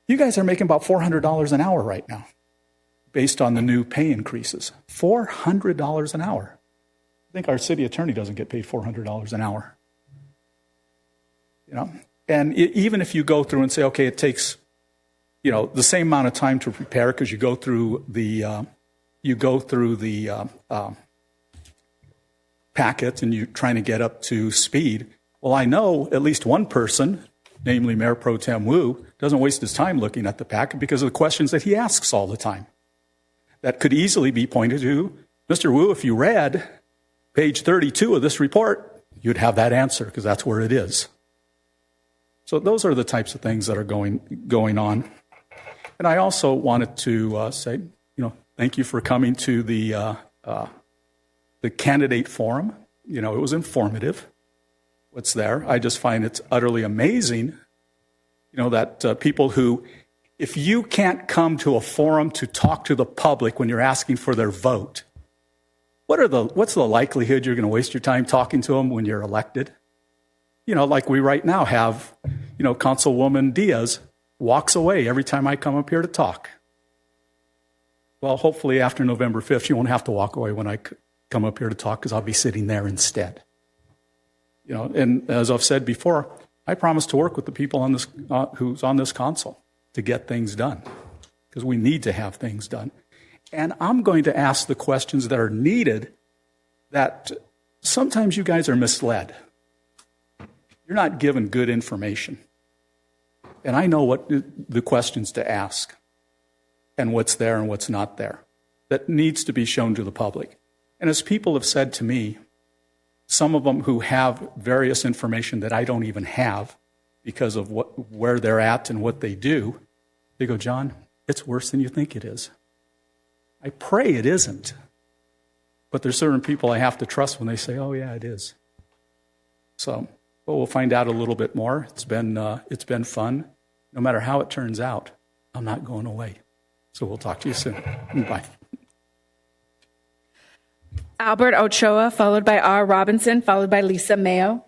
You guys are making about $400 an hour right now based on the new pay increases. $400 an hour. think our city attorney doesn't get paid $400 an hour. You know, and even if you go through and say, okay, it takes, you know, the same amount of time to prepare because you go through the packet and you're trying to get up to speed. Well, I know at least one person, namely Mayor Pro Tem Wu, doesn't waste his time looking at the packet because of the questions that he asks all the time. That could easily be pointed to, Mr. Wu, if you read page 32 of this report, you'd have that answer because that's where it is. So those are the types of things that are going on. And I also wanted to say, you know, thank you for coming to the candidate forum. You know, it was informative. What's there? I just find it's utterly amazing, you know, that people who, if you can't come to a forum to talk to the public when you're asking for their vote, what's the likelihood you're going to waste your time talking to them when you're elected? You know, like we right now have, you know, Councilwoman Diaz walks away every time I come up here to talk. Well, hopefully after November 5th, she won't have to walk away when I come up here to talk because I'll be sitting there instead. You know, and as I've said before, I promise to work with the people on this who's on this council to get things done because we need to have things done. And I'm going to ask the questions that are needed that sometimes you guys are misled. You're not given good information. And I know what the questions to ask and what's there and what's not there that needs to be shown to the public. And as people have said to me, some of them who have various information that I don't even have because of where they're at and what they do, they go, John, it's worse than you think it is. I pray it isn't. But there's certain people I have to trust when they say, oh, yeah, it is. So, well, we'll find out a little bit more. It's been fun. No matter how it turns out, I'm not going away. So we'll talk to you soon. Bye. Albert Ochoa, followed by R. Robinson, followed by Lisa Mayo.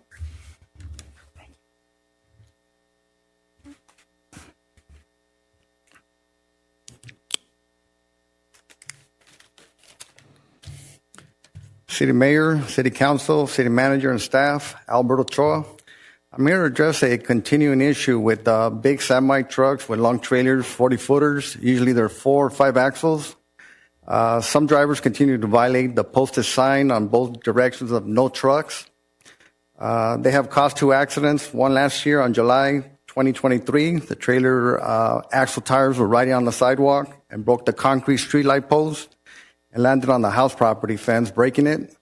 City Mayor, City Council, City Manager, and staff, Albert Ochoa. I'm here to address a continuing issue with big semi-trucks with long trailers, 40-footers. Usually they're 4 or 5 axles. Some drivers continue to violate the posted sign on both directions of no trucks. They have caused 2 accidents, one last year on July 2023. The trailer axle tires were riding on the sidewalk and broke the concrete streetlight post and landed on the house property fence, breaking it.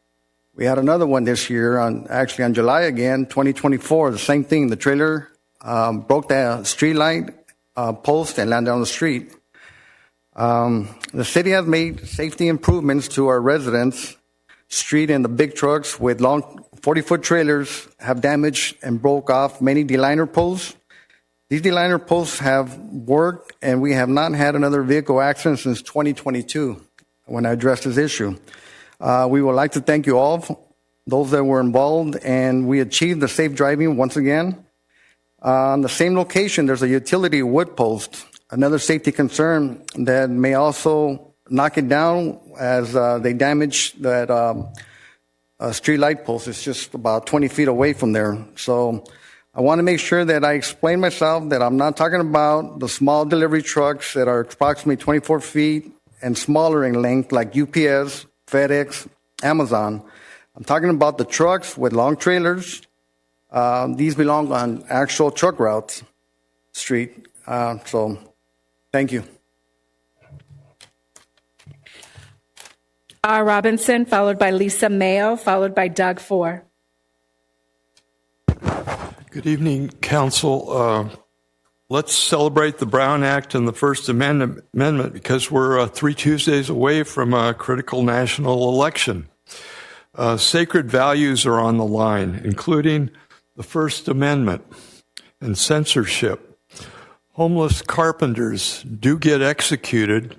We had another one this year, on July again, 2024, the same thing. The trailer broke the streetlight post and landed on the street. The city has made safety improvements to our residents. Street and the big trucks with long 40-foot trailers have damaged and broke off many D-liner posts. These D-liner posts have worked, and we have not had another vehicle accident since 2022 when I addressed this issue. We would like to thank you all, those that were involved, and we achieved the safe driving once again. On the same location, there's a utility wood post, another safety concern that may also knock it down as they damage that street light post. It's just about 20 feet away from there. So I want to make sure that I explain myself that I'm not talking about the small delivery trucks that are approximately 24 feet and smaller in length like UPS, FedEx, Amazon. I'm talking about the trucks with long trailers. These belong on actual truck routes, street. So thank you. R. Robinson, followed by Lisa Mayo, followed by Doug Ford. Good evening, Council. Let's celebrate the Brown Act and the First Amendment because we're 3 Tuesdays away from a critical national election. Sacred values are on the line, including the First Amendment and censorship. Homeless carpenters do get executed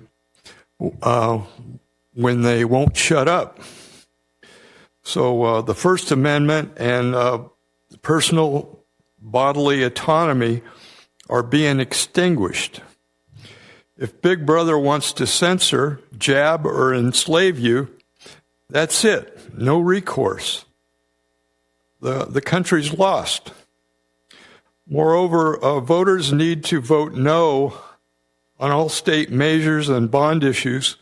when they won't shut up. So the First Amendment and personal bodily autonomy are being extinguished. If Big Brother wants to censor, jab, or enslave you, that's it. no recourse. The country's lost. Moreover, voters need to vote no on all state measures and bond issues,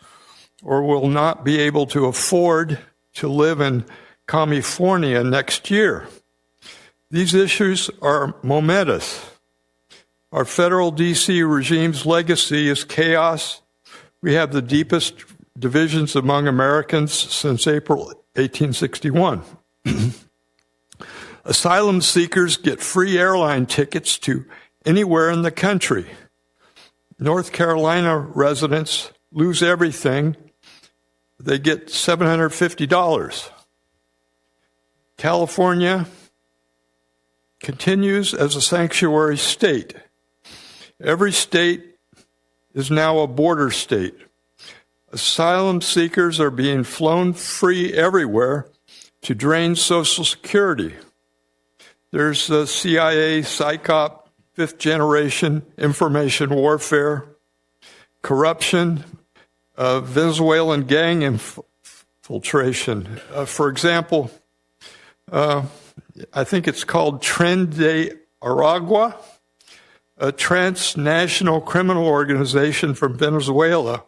or will not be able to afford to live in California next year. These issues are momentous. Our federal D.C. regime's legacy is chaos. We have the deepest divisions among Americans since April 1861. Asylum seekers get free airline tickets to anywhere in the country. North Carolina residents lose everything. They get $750. California continues as a sanctuary state. Every state is now a border state. Asylum seekers are being flown free everywhere to drain Social Security. There's the CIA, PSYCOP, fifth generation information warfare, corruption, Venezuelan gang infiltration. For example, I think it's called Tren de Aragua, a transnational criminal organization from Venezuela,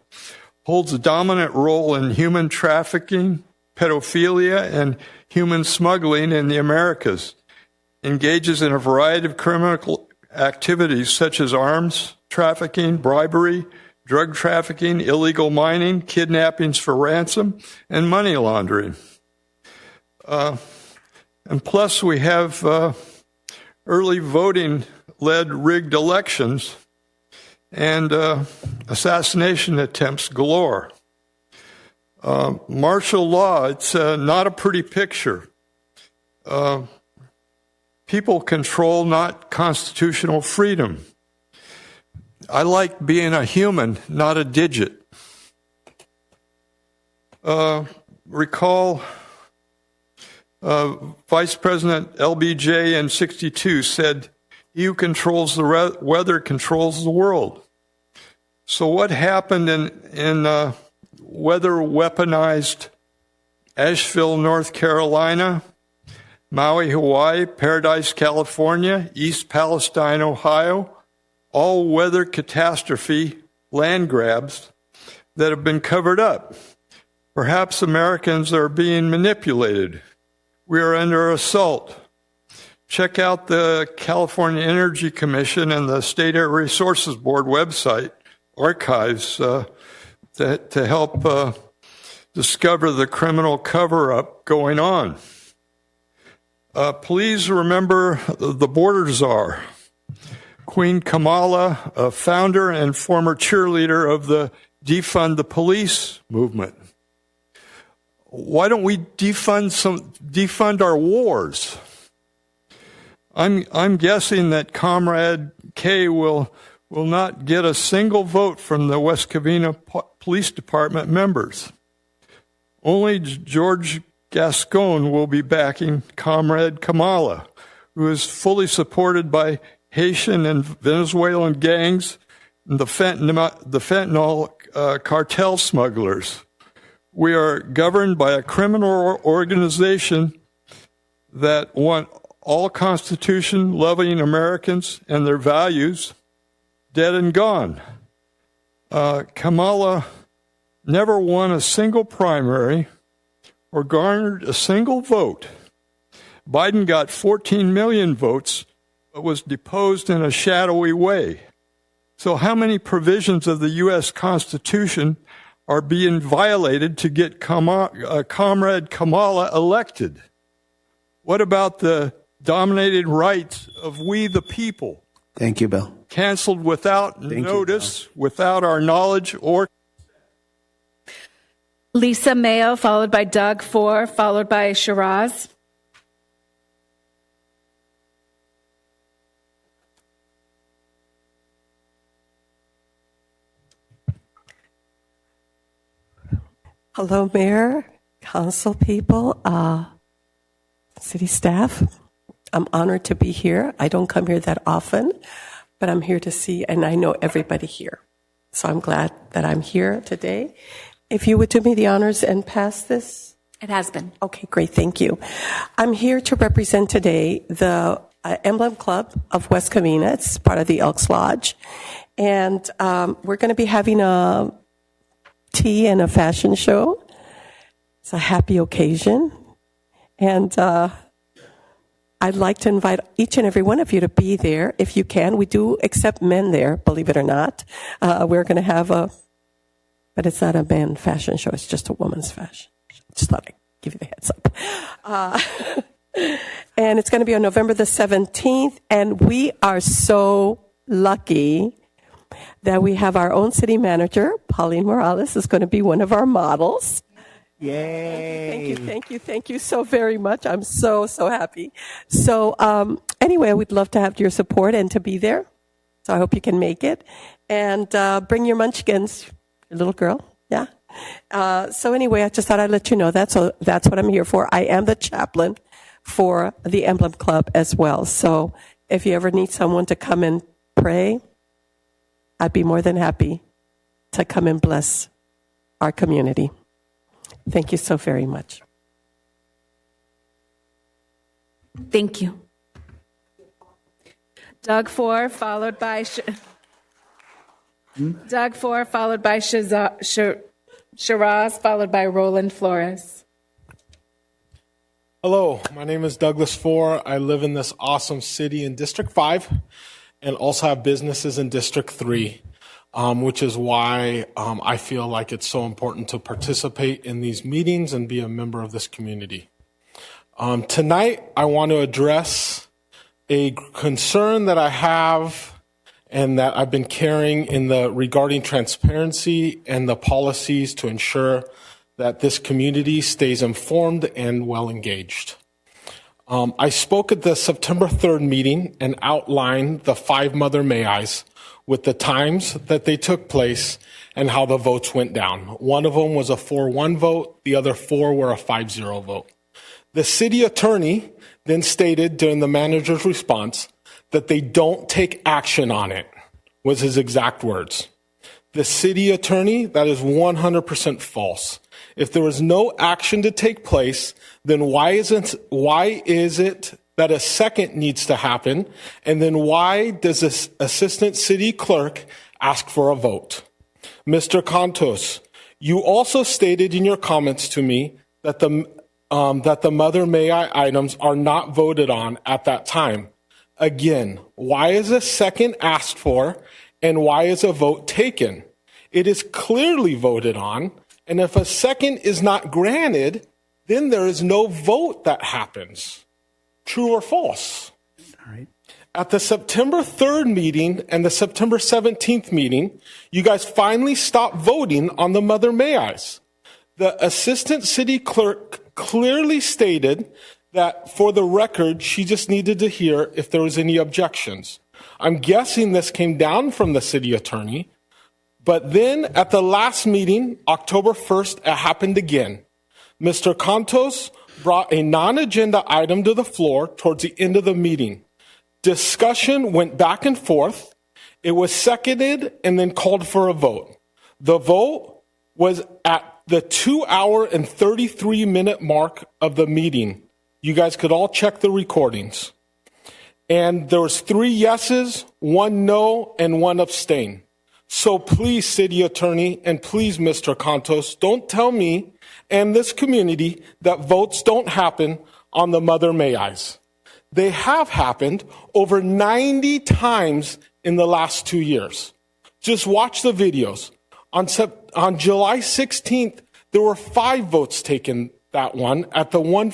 holds a dominant role in human trafficking, pedophilia, and human smuggling in the Americas, engages in a variety of criminal activities such as arms trafficking, bribery, drug trafficking, illegal mining, kidnappings for ransom, and money laundering. And plus, we have early voting-led rigged elections and assassination attempts galore. Martial law, it's not a pretty picture. People control, not constitutional freedom. I like being a human, not a digit. Recall Vice President LBJ in 1962 said, "He who controls the weather controls the world." So what happened in weather weaponized Asheville, North Carolina, Maui, Hawaii, Paradise, California, East Palestine, Ohio, all weather catastrophe land grabs that have been covered up. Perhaps Americans are being manipulated. We are under assault. Check out the California Energy Commission and the State Air Resources Board website archives to help discover the criminal cover-up going on. Please remember the border czar, Queen Kamala, a founder and former cheerleader of the Defund the Police movement. Why don't we defund our wars? I'm guessing that Comrade K will not get a single vote from the West Covina Police Department members. Only George Gascon will be backing Comrade Kamala, who is fully supported by Haitian and Venezuelan gangs and the fentanyl cartel smugglers. We are governed by a criminal organization that want all Constitution-loving Americans and their values dead and gone. Kamala never won a single primary or garnered a single vote. Biden got 14 million votes, but was deposed in a shadowy way. So how many provisions of the U.S. Constitution are being violated to get Comrade Kamala elected? What about the dominated rights of we the people? Thank you, Bill. Canceled without notice, without our knowledge or... Lisa Mayo, followed by Doug Ford, followed by Shiraz. Hello, Mayor, council people, city staff. I'm honored to be here. I don't come here that often, but I'm here to see, and I know everybody here. So I'm glad that I'm here today. If you would do me the honors and pass this. It has been. Okay, great. Thank you. I'm here to represent today the Emblem Club of West Covina. It's part of the Elks Lodge. And we're going to be having a tea and a fashion show. It's a happy occasion. And I'd like to invite each and every one of you to be there if you can. We do accept men there, believe it or not. We're going to have but it's not a man fashion show. It's just a woman's fashion. Just thought I'd give you the heads up. And it's going to be on November the 17th. And we are so lucky that we have our own city manager, Pauline Morales, is going to be one of our models. Yay. Thank you so very much. I'm so happy. So anyway, we'd love to have your support and to be there. So I hope you can make it. And bring your munchkins, your little girl. Yeah. So anyway, I just thought I'd let you know that. So that's what I'm here for. I am the chaplain for the Emblem Club as well. So if you ever need someone to come and pray, I'd be more than happy to come and bless our community. Thank you so very much. Thank you. Doug Four, followed by Shiraz, followed by Roland Flores. Hello, my name is Douglas Four. I live in this awesome city in District 5 and also have businesses in District 3, which is why I feel like it's so important to participate in these meetings and be a member of this community. Tonight, I want to address a concern that I have and that I've been carrying regarding transparency and the policies to ensure that this community stays informed and well engaged. I spoke at the September 3rd meeting and outlined the 5 Mother May I's with the times that they took place and how the votes went down. One of them was a 4-1 vote. The other 4 were a 5-0 vote. The city attorney then stated during the manager's response that they don't take action on it, was his exact words. The city attorney, that is 100% false. If there was no action to take place, then why is it that a second needs to happen? And then why does this assistant city clerk ask for a vote? Mr. Contos, you also stated in your comments to me that the Mother May I items are not voted on at that time. Again, why is a second asked for and why is a vote taken? It is clearly voted on, and if a second is not granted, then there is no vote that happens. True or false? All right. At the September 3rd meeting and the September 17th meeting, you guys finally stopped voting on the Mother May I's. The assistant city clerk clearly stated that for the record, she just needed to hear if there was any objections. I'm guessing this came down from the city attorney, but then at the last meeting, October 1st, it happened again. Mr. Contos brought a non-agenda item to the floor towards the end of the meeting. Discussion went back and forth. It was seconded and then called for a vote. The vote was at the 2-hour and 33-minute mark of the meeting. You guys could all check the recordings. And there was 3 yeses, 1 no, and 1 abstain. So please, city attorney, and please, Mr. Contos, don't tell me and this community that votes don't happen on the Mother May I's. They have happened over 90 times in the last 2 years. Just watch the videos. On July 16th, there were 5 votes taken that one at the 1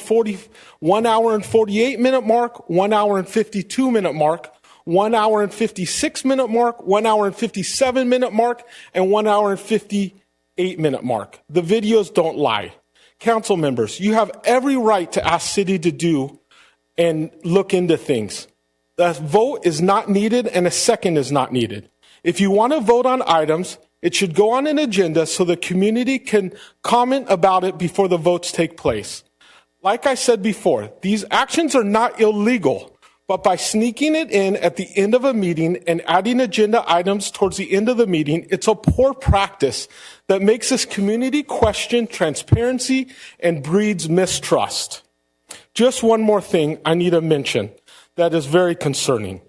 hour and 48 minute mark, 1 hour and 52 minute mark, 1 hour and 56 minute mark, 1 hour and 57 minute mark, and 1 hour and 58 minute mark. The videos don't lie. Council members, you have every right to ask city to do and look into things. The vote is not needed and a second is not needed. If you want to vote on items, it should go on an agenda so the community can comment about it before the votes take place. Like I said before, these actions are not illegal, but but by sneaking it in at the end of a meeting and adding agenda items towards the end of the meeting, it's a poor practice that makes this community question transparency and breeds mistrust. Just one more thing I need to mention that is very concerning.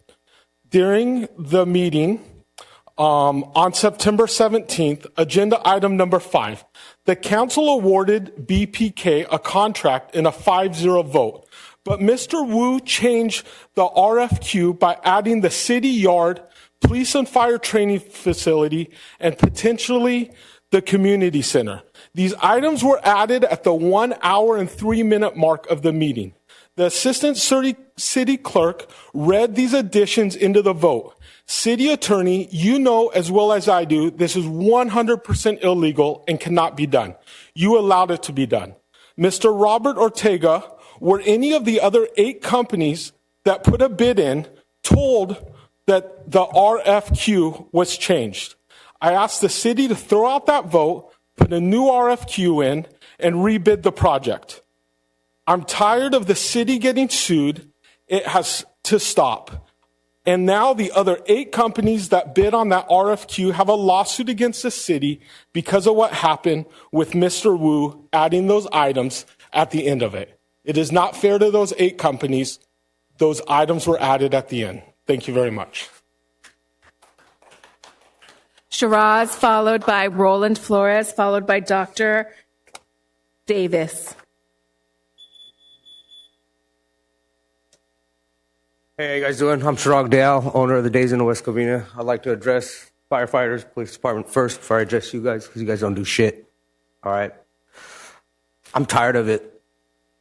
During the meeting on September 17th, agenda item number 5, the council awarded BPK a contract in a 5-0 vote. But Mr. Wu changed the RFQ by adding the city yard, police and fire training facility, and potentially the community center. These items were added at the 1 hour and 3-minute mark of the meeting. The assistant city clerk read these additions into the vote. City attorney, you know as well as I do, this is 100% illegal and cannot be done. You allowed it to be done. Mr. Robert Ortega, were any of the other 8 companies that put a bid in told that the RFQ was changed? I asked the city to throw out that vote, put a new RFQ in, and rebid the project. I'm tired of the city getting sued. It has to stop. And now the other 8 companies that bid on that RFQ have a lawsuit against the city because of what happened with Mr. Wu adding those items at the end of it. It is not fair to those 8 companies. Those items were added at the end. Thank you very much. Shiraz, followed by Roland Flores, followed by Dr. Davis. Hey, how you guys doing? I'm Chirag Dale, owner of the Days Inn in West Covina. I'd like to address firefighters, police department first before I address you guys, because you guys don't do shit. All right? I'm tired of it.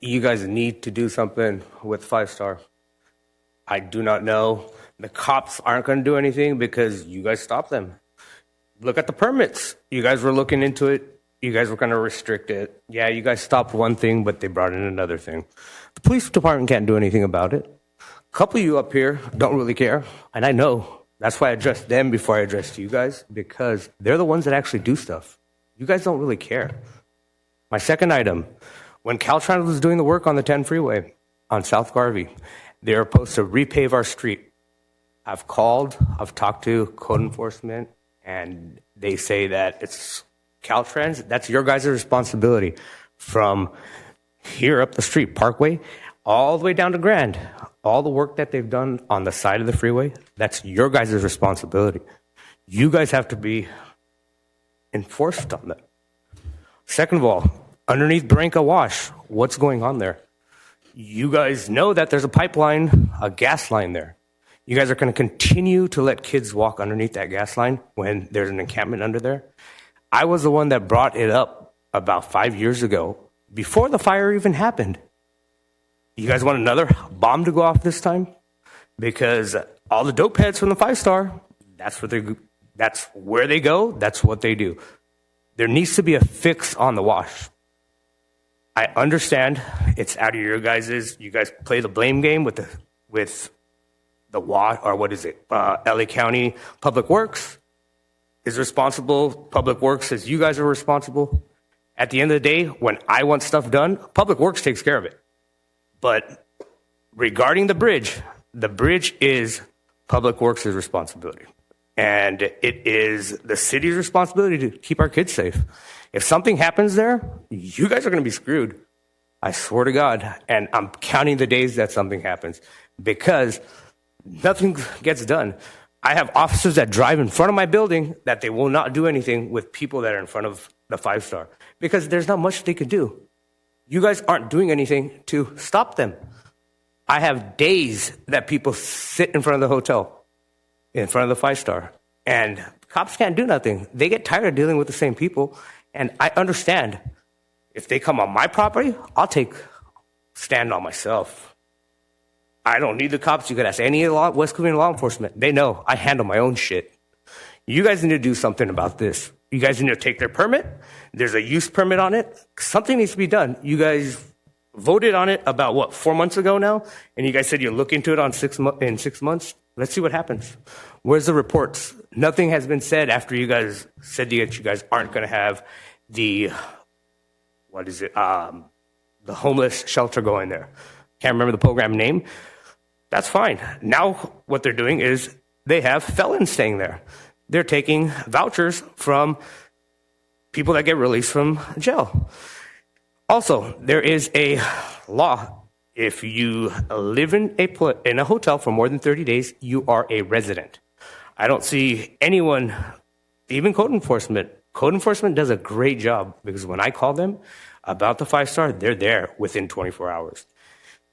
You guys need to do something with 5-star. I do not know. The cops aren't going to do anything because you guys stopped them. Look at the permits. You guys were looking into it. You guys were going to restrict it. Yeah, you guys stopped one thing, but they brought in another thing. The police department can't do anything about it. A couple of you up here don't really care, and I know. That's why I addressed them before I addressed you guys, because they're the ones that actually do stuff. You guys don't really care. My second item, when Caltrans was doing the work on the 10 freeway on South Garvey, they were supposed to repave our street. I've called, I've talked to code enforcement, and they say that it's Caltrans, that's your guys' responsibility. From here up the street, Parkway, all the way down to Grand, all the work that they've done on the side of the freeway, that's your guys' responsibility. You guys have to be enforced on that. Second of all, underneath Branca Wash, what's going on there? You guys know that there's a pipeline, a gas line there. You guys are going to continue to let kids walk underneath that gas line when there's an encampment under there? I was the one that brought it up about 5 years ago, before the fire even happened. You guys want another bomb to go off this time? Because all the dope heads from the 5-star, that's where they go, that's what they do. There needs to be a fix on the wash. I understand it's out of your guys's. You guys play the blame game with the wash, or what is it? LA County Public Works is responsible. Public Works says you guys are responsible. At the end of the day, when I want stuff done, Public Works takes care of it. But regarding the bridge is Public Works' responsibility. And it is the city's responsibility to keep our kids safe. If something happens there, you guys are going to be screwed. I swear to God. And I'm counting the days that something happens, because nothing gets done. I have officers that drive in front of my building that they will not do anything with people that are in front of the 5-star, because there's not much they can do. You guys aren't doing anything to stop them. I have days that people sit in front of the hotel, in front of the 5-star, and cops can't do nothing. They get tired of dealing with the same people, and I understand. If they come on my property, I'll take stand on myself. I don't need the cops. You could ask any West Covina law enforcement. They know I handle my own shit. You guys need to do something about this. You guys need to take their permit. There's a use permit on it. Something needs to be done. You guys voted on it about, 4 months ago now? And you guys said you'll look into it in 6 months? Let's see what happens. Where's the reports? Nothing has been said after you guys said that you guys aren't going to have the homeless shelter going there. Can't remember the program name. That's fine. Now what they're doing is they have felons staying there. They're taking vouchers from people that get released from jail. Also, there is a law. If you live in a hotel for more than 30 days, you are a resident. I don't see anyone, even code enforcement. Code enforcement does a great job because when I call them about the 5-star, they're there within 24 hours.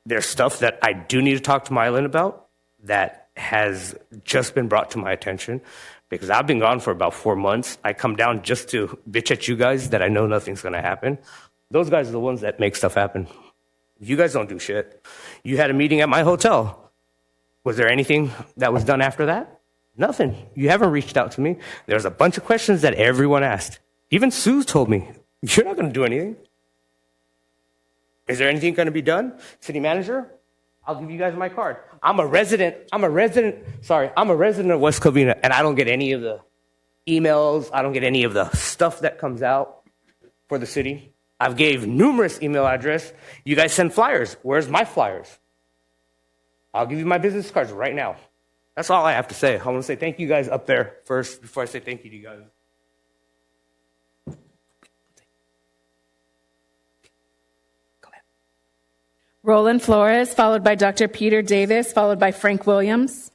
There's stuff that I do need to talk to Mylan about that has just been brought to my attention because I've been gone for about 4 months. I come down just to bitch at you guys that I know nothing's going to happen. Those guys are the ones that make stuff happen. You guys don't do shit. You had a meeting at my hotel. Was there anything that was done after that? Nothing. You haven't reached out to me. There's a bunch of questions that everyone asked. Even Sue told me, you're not going to do anything. Is there anything going to be done? City manager, I'll give you guys my card. I'm a resident of West Covina, and I don't get any of the emails. I don't get any of the stuff that comes out for the city. I've gave numerous email address. You guys send flyers. Where's my flyers? I'll give you my business cards right now. That's all I have to say. I want to say thank you guys up there first before I say thank you to you guys. Roland Flores, followed by Dr. Peter Davis, followed by Frank Williams.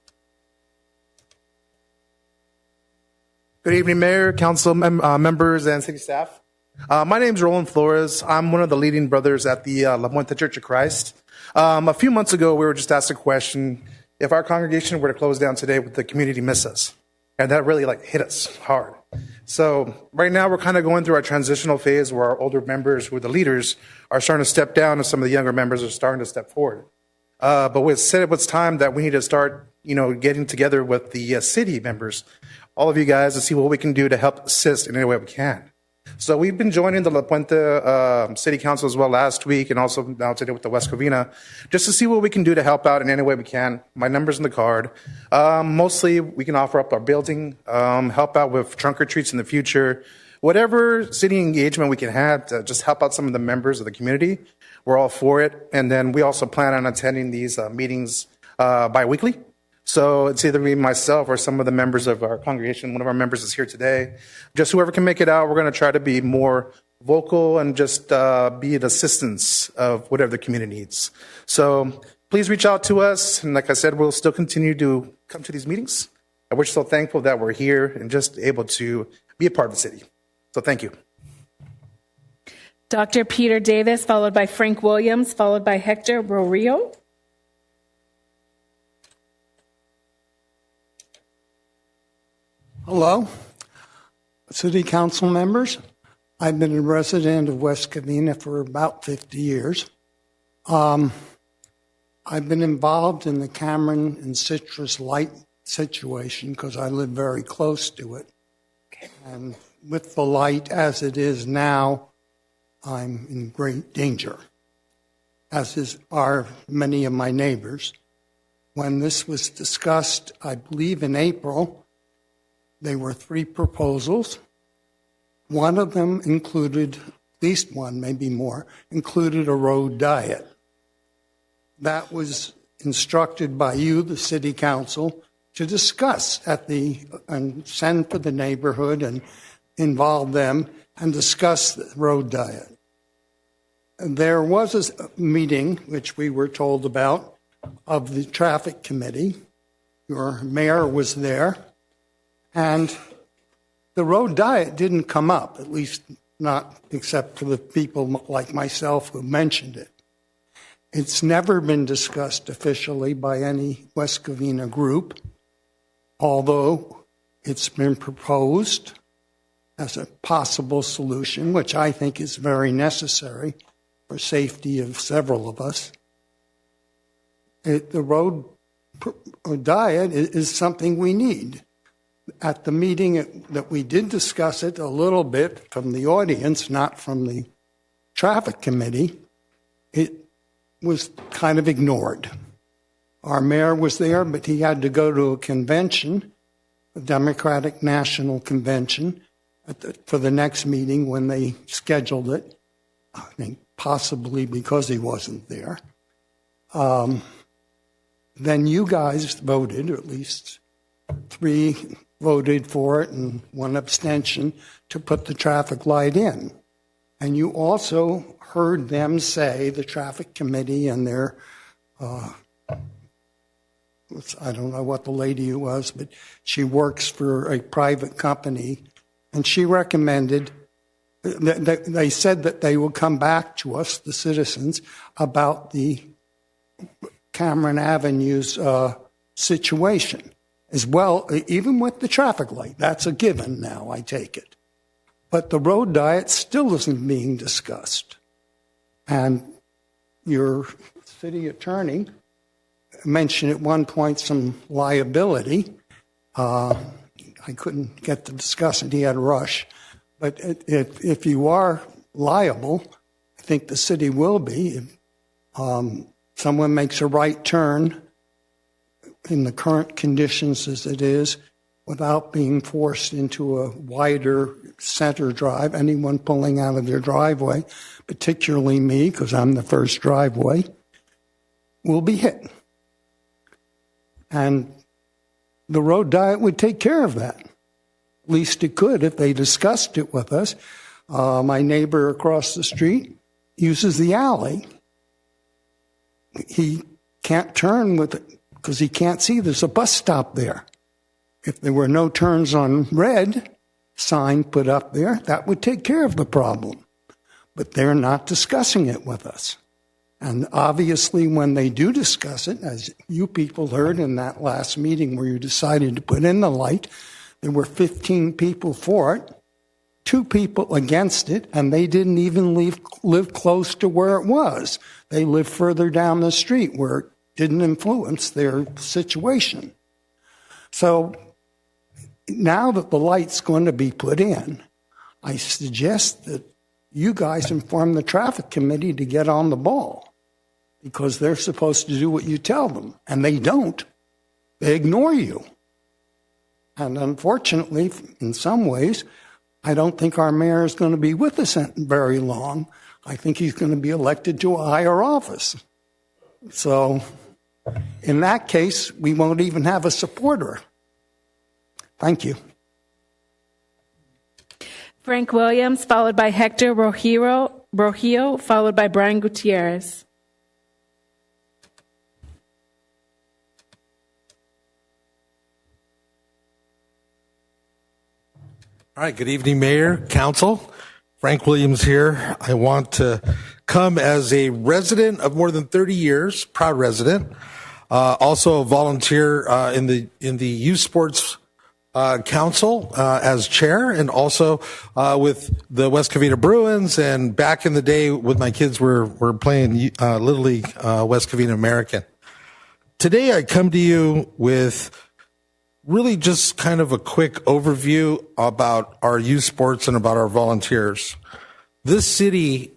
Good evening, Mayor, Council members, and city staff. My name is Roland Flores. I'm one of the leading brothers at the La Puente Church of Christ. A few months ago, we were just asked a question, if our congregation were to close down today, would the community miss us? And that really hit us hard. So right now we're kind of going through our transitional phase where our older members, who are the leaders, are starting to step down and some of the younger members are starting to step forward. But we said it's time that we need to start, getting together with the city members, all of you guys, to see what we can do to help assist in any way we can. So we've been joining the La Puente City Council as well last week and also now today with the West Covina, just to see what we can do to help out in any way we can. My number's in the card. Mostly we can offer up our building, help out with trunk or treats in the future, whatever city engagement we can have to just help out some of the members of the community. We're all for it. And then we also plan on attending these meetings bi-weekly. So it's either me, myself, or some of the members of our congregation. One of our members is here today. Just whoever can make it out, we're going to try to be more vocal and just be an assistance of whatever the community needs. So please reach out to us. And like I said, we'll still continue to come to these meetings. And we're so thankful that we're here and just able to be a part of the city. So thank you. Dr. Peter Davis, followed by Frank Williams, followed by Hector Rorio. Hello, City Council members. I've been a resident of West Covina for about 50 years. I've been involved in the Cameron and Citrus Light situation because I live very close to it. And with the light as it is now, I'm in great danger, as are many of my neighbors. When this was discussed, I believe in April, there were 3 proposals. One of them included, at least one, maybe more, included a road diet. That was instructed by you, the City Council, to discuss and send for the neighborhood and involve them and discuss the road diet. There was a meeting, which we were told about, of the traffic committee. Your mayor was there. And the road diet didn't come up, at least not except for the people like myself who mentioned it. It's never been discussed officially by any West Covina group, although it's been proposed as a possible solution, which I think is very necessary for safety of several of us. The road diet is something we need. At the meeting that we did discuss it a little bit from the audience, not from the traffic committee, it was kind of ignored. Our mayor was there, but he had to go to a convention, a Democratic National Convention, for the next meeting when they scheduled it. I think possibly because he wasn't there. then you guys voted, or at least 3 voted for it and 1 abstention, to put the traffic light in. And you also heard them say, the traffic committee and their, I don't know what the lady was, but she works for a private company, and she recommended, they said that they will come back to us, the citizens, about the Cameron Avenue's situation as well, even with the traffic light. That's a given now, I take it. But the road diet still isn't being discussed. And your city attorney mentioned at one point some liability. I couldn't get to discuss it. He had a rush. But if you are liable, I think the city will be. If someone makes a right turn in the current conditions as it is, without being forced into a wider center drive, anyone pulling out of their driveway, particularly me, because I'm the first driveway, will be hit. And the road diet would take care of that. At least it could if they discussed it with us. My neighbor across the street uses the alley. He can't turn with it because he can't see. There's a bus stop there. If there were no turns on red sign put up there, that would take care of the problem. But they're not discussing it with us. And obviously when they do discuss it, as you people heard in that last meeting where you decided to put in the light, there were 15 people for it, 2 people against it, and they didn't even live close to where it was. They lived further down the street where it didn't influence their situation. So now that the light's going to be put in, I suggest that you guys inform the traffic committee to get on the ball, because they're supposed to do what you tell them, and they don't. They ignore you. And unfortunately, in some ways, I don't think our mayor is going to be with us very long. I think he's going to be elected to a higher office. So in that case, we won't even have a supporter. Thank you. Frank Williams, followed by Hector Rojillo, followed by Brian Gutierrez. All right, good evening, Mayor, Council. Frank Williams here. I want to come as a resident of more than 30 years, proud resident, also a volunteer in the Youth Sports Council as chair, and also with the West Covina Bruins, and back in the day with my kids we're playing Little League West Covina American. Today I come to you with really just kind of a quick overview about our youth sports and about our volunteers. This city,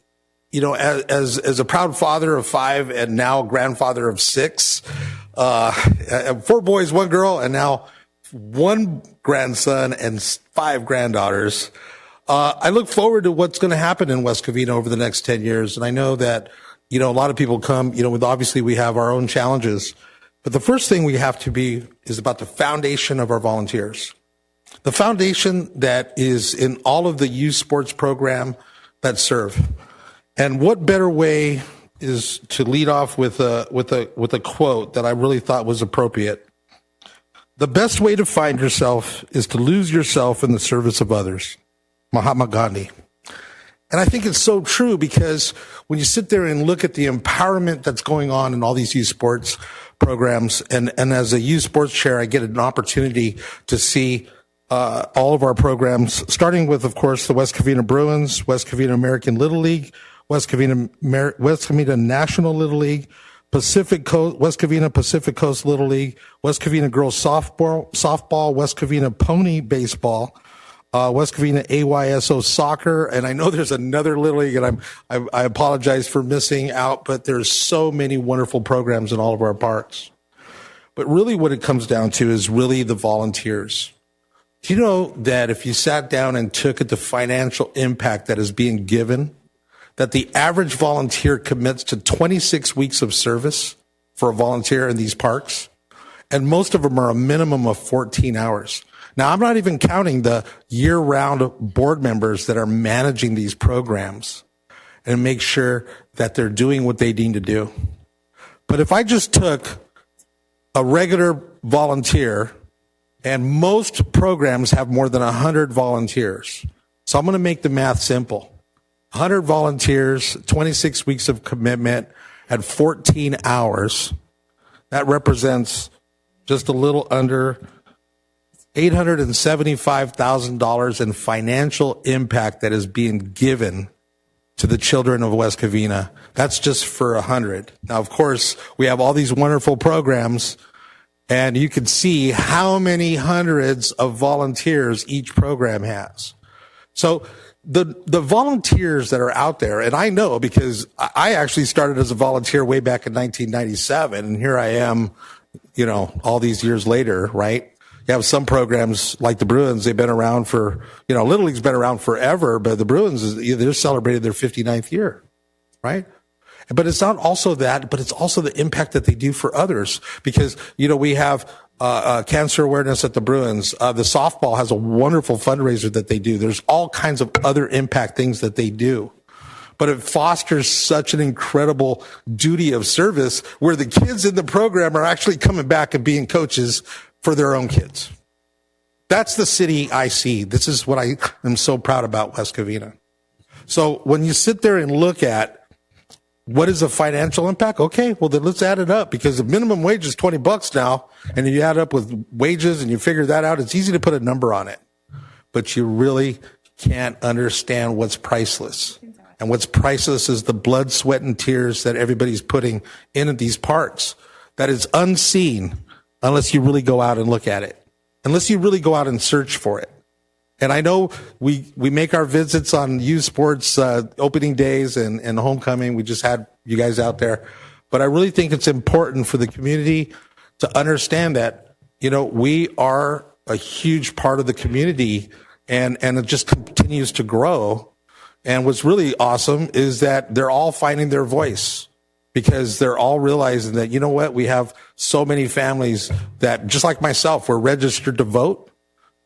you know, as a proud father of 5 and now grandfather of 6, 4 boys, 1 girl, and now 1 grandson and 5 granddaughters. I look forward to what's going to happen in West Covina over the next 10 years. And I know that, you know, a lot of people come, you know, with obviously we have our own challenges. But the first thing we have to be is about the foundation of our volunteers. The foundation that is in all of the youth sports program that serve. And what better way is to lead off with a quote that I really thought was appropriate. The best way to find yourself is to lose yourself in the service of others. Mahatma Gandhi. And I think it's so true, because when you sit there and look at the empowerment that's going on in all these youth sports programs, and as a youth sports chair, I get an opportunity to see all of our programs, starting with, of course, the West Covina Bruins, West Covina American Little League, West Covina National Little League, West Covina Pacific Coast Little League, West Covina Girls Softball, West Covina Pony Baseball, West Covina AYSO Soccer, and I know there's another Little League, and I apologize for missing out, but there's so many wonderful programs in all of our parks. But really what it comes down to is really the volunteers. Do you know that if you sat down and took at the financial impact that is being given, that the average volunteer commits to 26 weeks of service for a volunteer in these parks, and most of them are a minimum of 14 hours. Now, I'm not even counting the year-round board members that are managing these programs and make sure that they're doing what they need to do. But if I just took a regular volunteer, and most programs have more than 100 volunteers. So I'm going to make the math simple. 100 volunteers, 26 weeks of commitment at 14 hours. That represents just a little under $875,000 in financial impact that is being given to the children of West Covina. That's just for 100. Now, of course, we have all these wonderful programs, and you can see how many hundreds of volunteers each program has. So the volunteers that are out there, and I know because I actually started as a volunteer way back in 1997, and here I am, all these years later, right? You have some programs like the Bruins, they've been around for, Little League's been around forever, but the Bruins, they're celebrating their 59th year, right? But it's not also that, but it's also the impact that they do for others. Because, we have cancer awareness at the Bruins. The softball has a wonderful fundraiser that they do. There's all kinds of other impact things that they do. But it fosters such an incredible duty of service where the kids in the program are actually coming back and being coaches for their own kids. That's the city I see. This is what I am so proud about West Covina. So when you sit there and look at what is the financial impact? Okay, well then let's add it up, because the minimum wage is $20 now, and you add up with wages and you figure that out, it's easy to put a number on it. But you really can't understand what's priceless. And what's priceless is the blood, sweat, and tears that everybody's putting into these parks. That is unseen unless you really go out and look at it. Unless you really go out and search for it. And I know we make our visits on youth sports opening days and homecoming. We just had you guys out there. But I really think it's important for the community to understand that, we are a huge part of the community, and it just continues to grow. And what's really awesome is that they're all finding their voice, because they're all realizing that, we have so many families that, just like myself, we're registered to vote.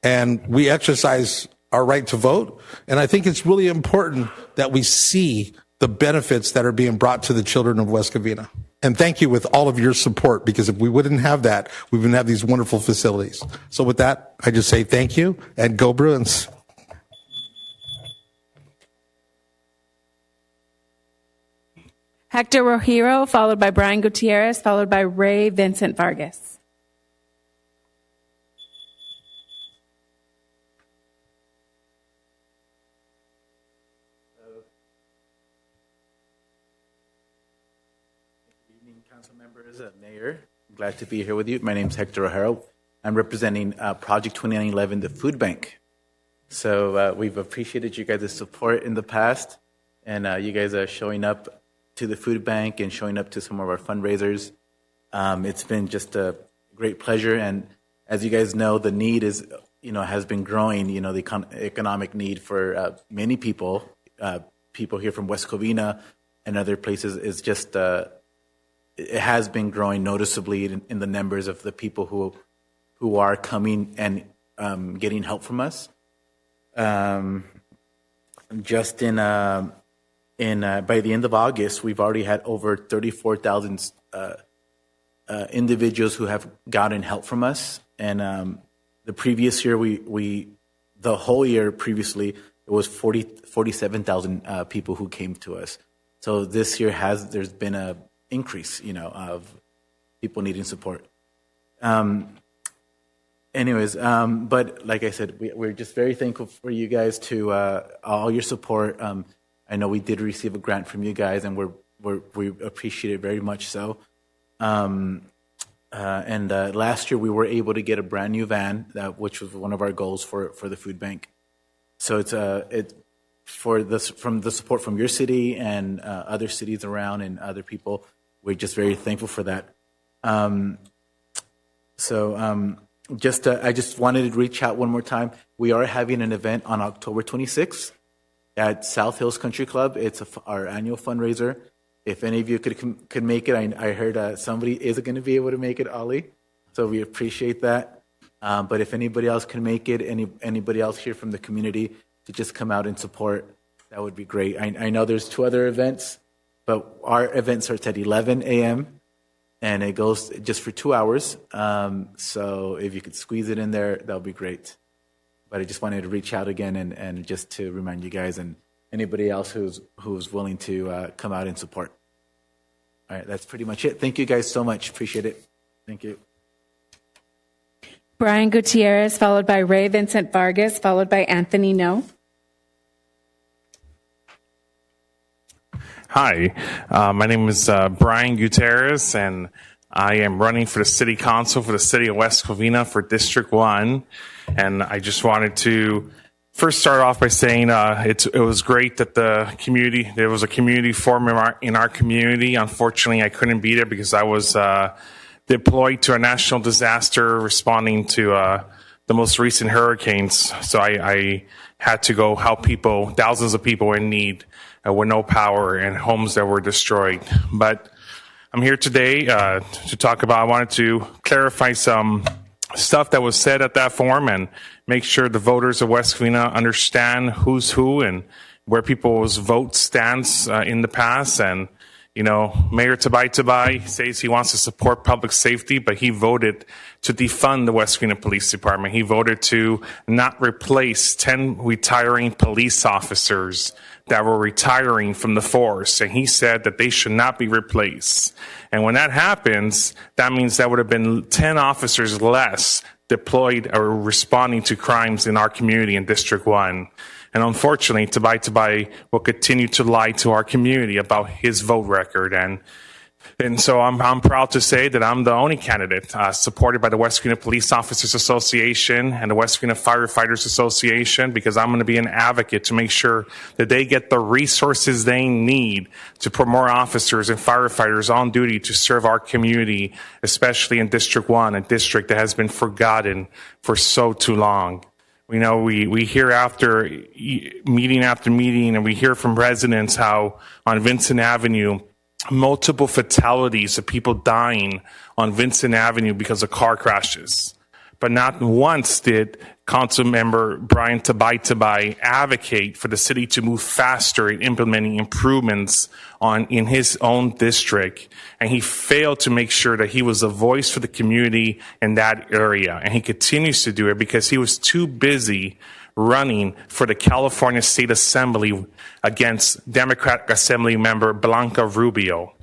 And we exercise our right to vote. And I think it's really important that we see the benefits that are being brought to the children of West Covina. And thank you with all of your support, because if we wouldn't have that, we wouldn't have these wonderful facilities. So with that, I just say thank you, and go Bruins. Hector Rojiro, followed by Brian Gutierrez, followed by Ray Vincent Vargas. Mayor, I'm glad to be here with you. My name is Hector O'Hara. I'm representing Project 2911, the food bank. So we've appreciated you guys' support in the past, and you guys are showing up to the food bank and showing up to some of our fundraisers. It's been just a great pleasure, and as you guys know, the need is, has been growing. The economic need for many people, people here from West Covina and other places, is just it has been growing noticeably in the numbers of the people who are coming and getting help from us. Just by the end of August, we've already had over 34,000 individuals who have gotten help from us. And the previous year, the whole year previously, it was 47,000 people who came to us. So this year there's been a increase, of people needing support. But like I said, we're just very thankful for you guys to all your support. I know we did receive a grant from you guys, and we appreciate it very much so. And last year we were able to get a brand new van, which was one of our goals for the food bank. So it's from the support from your city and other cities around and other people. We're just very thankful for that. I just wanted to reach out one more time. We are having an event on October 26th at South Hills Country Club. It's our annual fundraiser. If any of you could make it, I heard somebody is going to be able to make it, Ollie. So we appreciate that. But if anybody else can make it, anybody else here from the community to just come out and support, that would be great. I know there's 2 other events, but our event starts at 11 a.m. and it goes just for 2 hours. So if you could squeeze it in there, that would be great. But I just wanted to reach out again and just to remind you guys and anybody else who's willing to come out and support. All right, that's pretty much it. Thank you guys so much. Appreciate it. Thank you. Brian Gutierrez, followed by Ray Vincent Vargas, followed by Anthony No. Hi, my name is Brian Gutierrez, and I am running for the City Council for the City of West Covina for District 1. And I just wanted to first start off by saying it was great that there was a community forum in our community. Unfortunately, I couldn't be there because I was deployed to a national disaster responding to the most recent hurricanes. So I had to go help people, thousands of people in need with no power and homes that were destroyed. But I'm here today to talk about, I wanted to clarify some stuff that was said at that forum and make sure the voters of West Covina understand who's who and where people's vote stands in the past. And, you know, Mayor Tabay says he wants to support public safety, but he voted to defund the West Covina Police Department. He voted to not replace 10 retiring police officers that were retiring from the force, and he said that they should not be replaced. And when that happens, that means that would have been 10 officers less deployed or responding to crimes in our community in District 1. And unfortunately, Tabay will continue to lie to our community about his vote record. And so I'm proud to say that I'm the only candidate supported by the West Covina Police Officers Association and the West Covina Firefighters Association, because I'm going to be an advocate to make sure that they get the resources they need to put more officers and firefighters on duty to serve our community, especially in District 1, a district that has been forgotten for so too long. You know, we hear after meeting, and we hear from residents how on Vincent Avenue, multiple fatalities of people dying on Vincent Avenue because of car crashes. But not once did Council Member Brian Tabay advocate for the city to move faster in implementing improvements in his own district. And he failed to make sure that he was a voice for the community in that area. And he continues to do it because he was too busy running for the California State Assembly against Democratic Assembly member Blanca Rubio.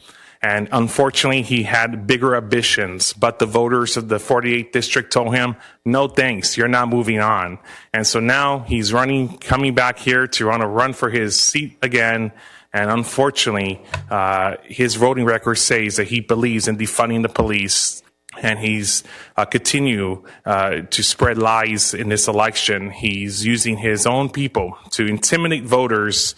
And unfortunately, he had bigger ambitions, but the voters of the 48th district told him, no thanks, you're not moving on. And so now he's coming back here to run for his seat again. And unfortunately, his voting record says that he believes in defunding the police. And he's continue to spread lies in this election. He's using his own people to intimidate voters,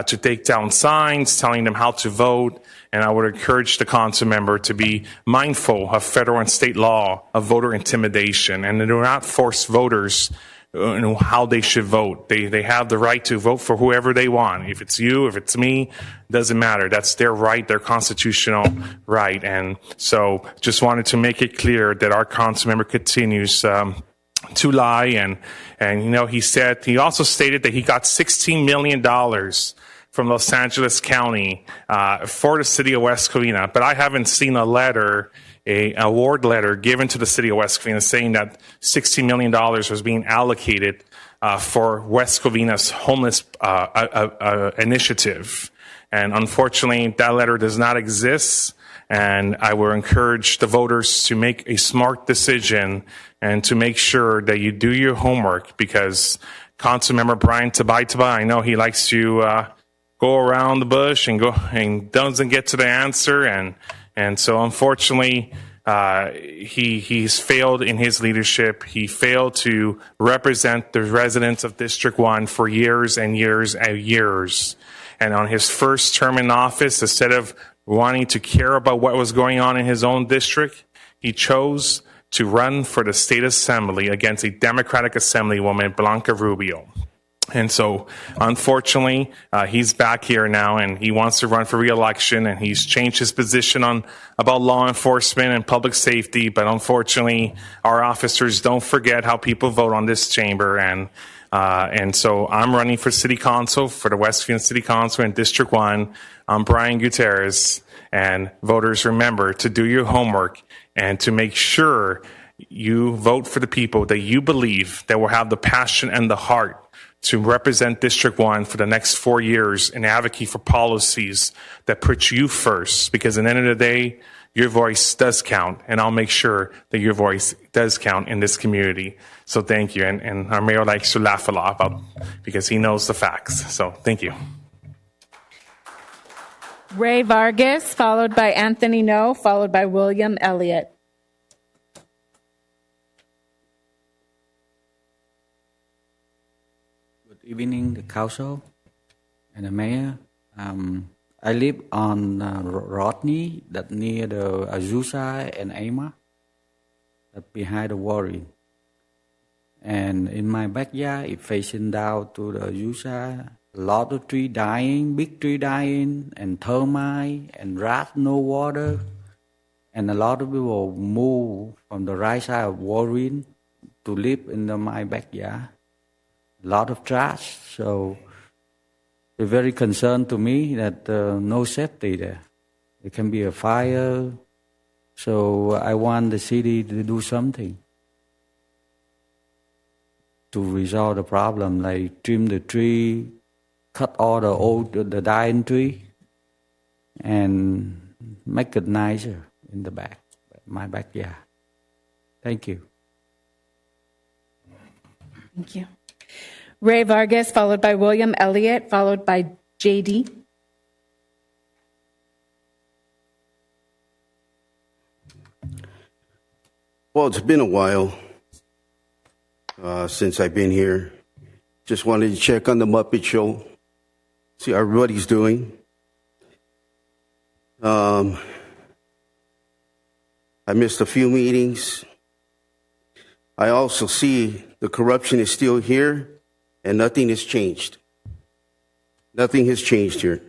to take down signs, telling them how to vote. And I would encourage the council member to be mindful of federal and state law of voter intimidation, and to not force voters how they should vote. They have the right to vote for whoever they want. If it's you, if it's me, doesn't matter. That's their right, their constitutional right. And so just wanted to make it clear that our council member continues to lie. And you know, he also stated that he got $16 million from Los Angeles County for the city of West Covina. But I haven't seen an award letter given to the city of West Covina saying that $16 million was being allocated for West Covina's homeless initiative. And unfortunately, that letter does not exist. And I will encourage the voters to make a smart decision and to make sure that you do your homework, because Councilmember Brian Tabay, I know he likes to go around the bush and doesn't get to the answer. And so unfortunately, he's failed in his leadership. He failed to represent the residents of District 1 for years and years and years. And on his first term in office, instead of wanting to care about what was going on in his own district, he chose to run for the state assembly against a Democratic Assemblywoman, Blanca Rubio. And so, unfortunately, he's back here now, and he wants to run for re-election, and he's changed his position on about law enforcement and public safety. But unfortunately, our officers don't forget how people vote on this chamber, and so I'm running for City Council, for the West Covina City Council in District 1. I'm Brian Gutierrez, and voters, remember to do your homework and to make sure you vote for the people that you believe that will have the passion and the heart to represent District 1 for the next 4 years and advocate for policies that put you first. Because at the end of the day, your voice does count, and I'll make sure that your voice does count in this community. So thank you. And our mayor likes to laugh a lot about because he knows the facts. So thank you. Ray Vargas, followed by Anthony No, followed by William Elliott. Good evening, the council and the mayor. I live on Rodney, that near the Azusa and Ama, that behind the Warren. And in my backyard, it facing down to the Azusa. A lot of tree dying, big tree dying, and termite and rat, no water. And a lot of people move from the right side of Warren to live in my backyard. A lot of trash, so they're very concerned to me that no safety there. There can be a fire, so I want the city to do something to resolve the problem, like trim the tree, cut all the dying tree, and make it nicer in the back, my backyard. Thank you. Thank you. Ray Vargas, followed by William Elliott, followed by JD. Well, it's been a while since I've been here. Just wanted to check on the Muppet Show, see how everybody's doing. I missed a few meetings. I also see the corruption is still here and nothing has changed. Nothing has changed here.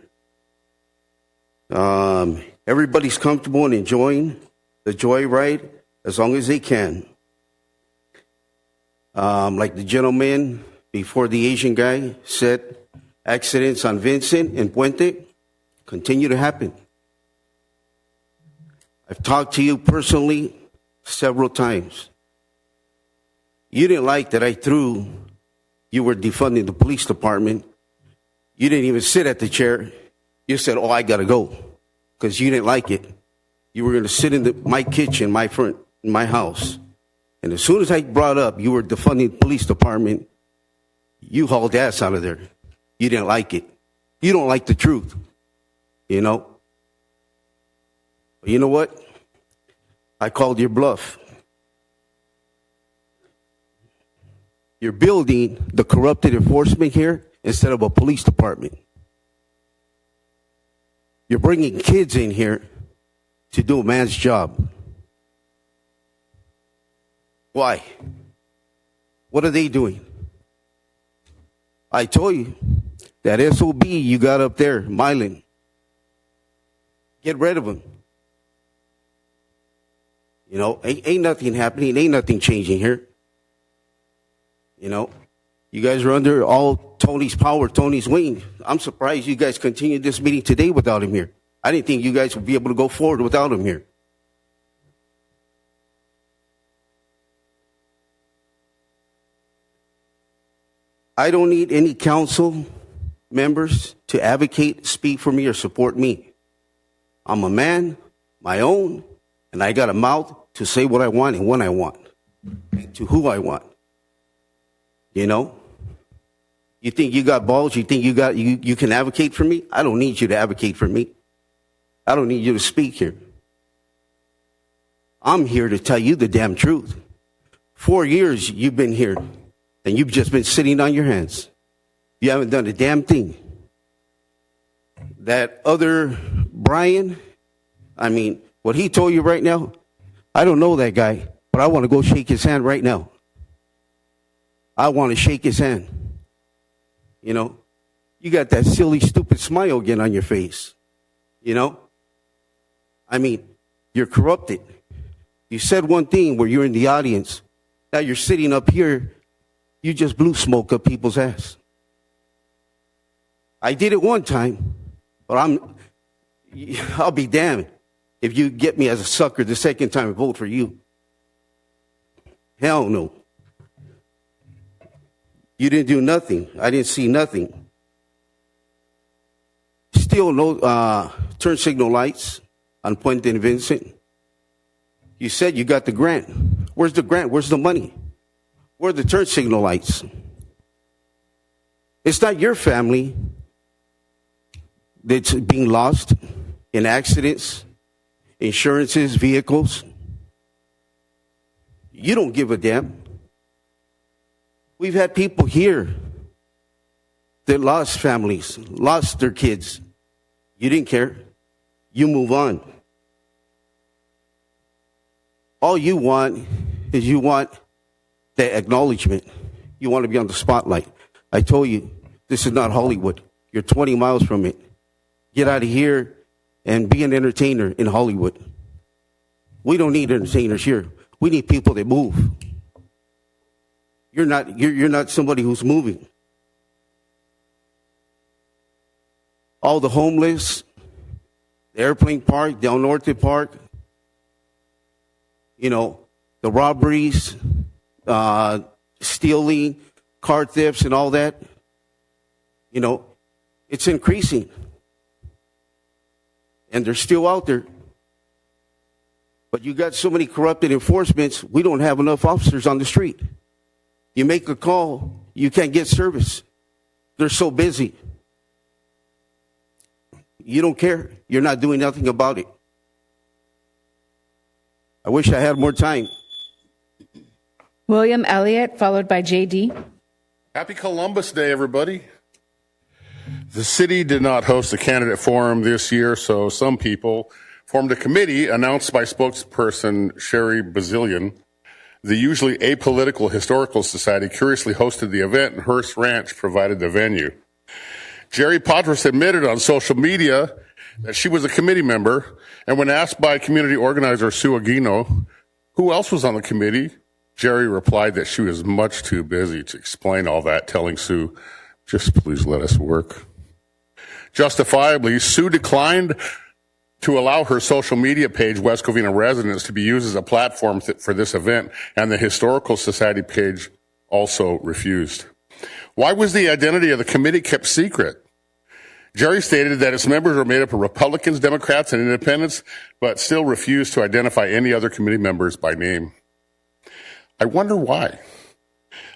Everybody's comfortable and enjoying the joyride as long as they can. Like the gentleman before the Asian guy said, accidents on Vincent and Puente continue to happen. I've talked to you personally several times. You didn't like that you were defunding the police department. You didn't even sit at the chair. You said, oh, I got to go, because you didn't like it. You were going to sit in my kitchen, in my house. And as soon as I brought up you were defunding the police department, you hauled ass out of there. You didn't like it. You don't like the truth, you know. But you know what? I called your bluff. You're building the corrupted enforcement here instead of a police department. You're bringing kids in here to do a man's job. Why? What are they doing? I told you, that SOB you got up there, Mylan, get rid of him. You know, ain't nothing happening, ain't nothing changing here. You know, you guys are under all Tony's power, Tony's wing. I'm surprised you guys continued this meeting today without him here. I didn't think you guys would be able to go forward without him here. I don't need any council members to advocate, speak for me, or support me. I'm a man, my own, and I got a mouth to say what I want and when I want, and to who I want. You know? You think you got balls? You think you can advocate for me? I don't need you to advocate for me. I don't need you to speak here. I'm here to tell you the damn truth. 4 years you've been here, and you've just been sitting on your hands. You haven't done a damn thing. That other Brian, I mean, what he told you right now, I don't know that guy, but I want to go shake his hand right now. I want to shake his hand. You know, you got that silly, stupid smile again on your face. You know, I mean, you're corrupted. You said one thing where you're in the audience. Now you're sitting up here. You just blew smoke up people's ass. I did it one time, but I'll be damned if you get me as a sucker the second time and vote for you. Hell no. You didn't do nothing. I didn't see nothing. Still no turn signal lights on Puente and Vincent. You said you got the grant. Where's the grant? Where's the money? Where are the turn signal lights? It's not your family that's being lost in accidents, insurances, vehicles. You don't give a damn. We've had people here that lost families, lost their kids. You didn't care. You move on. All you want is you want the acknowledgement. You want to be on the spotlight. I told you, this is not Hollywood. You're 20 miles from it. Get out of here and be an entertainer in Hollywood. We don't need entertainers here. We need people that move. You're not somebody who's moving. All the homeless, the airplane park, Del Norte Park, you know, the robberies, stealing, car thefts and all that, you know, it's increasing. And they're still out there. But you got so many corrupted enforcements, we don't have enough officers on the street. You make a call, you can't get service. They're so busy. You don't care. You're not doing nothing about it. I wish I had more time. William Elliott, followed by J.D. Happy Columbus Day, everybody. The city did not host a candidate forum this year, so some people formed a committee announced by spokesperson Sherry Bazillion. The usually apolitical Historical Society curiously hosted the event, and Hearst Ranch provided the venue. Jerry Patras admitted on social media that she was a committee member, and when asked by community organizer Sue Aguino who else was on the committee, Jerry replied that she was much too busy to explain all that, telling Sue, "Just please let us work." Justifiably, Sue declined to allow her social media page, West Covina Residents, to be used as a platform for this event, and the Historical Society page also refused. Why was the identity of the committee kept secret? Jerry stated that its members were made up of Republicans, Democrats, and Independents, but still refused to identify any other committee members by name. I wonder why.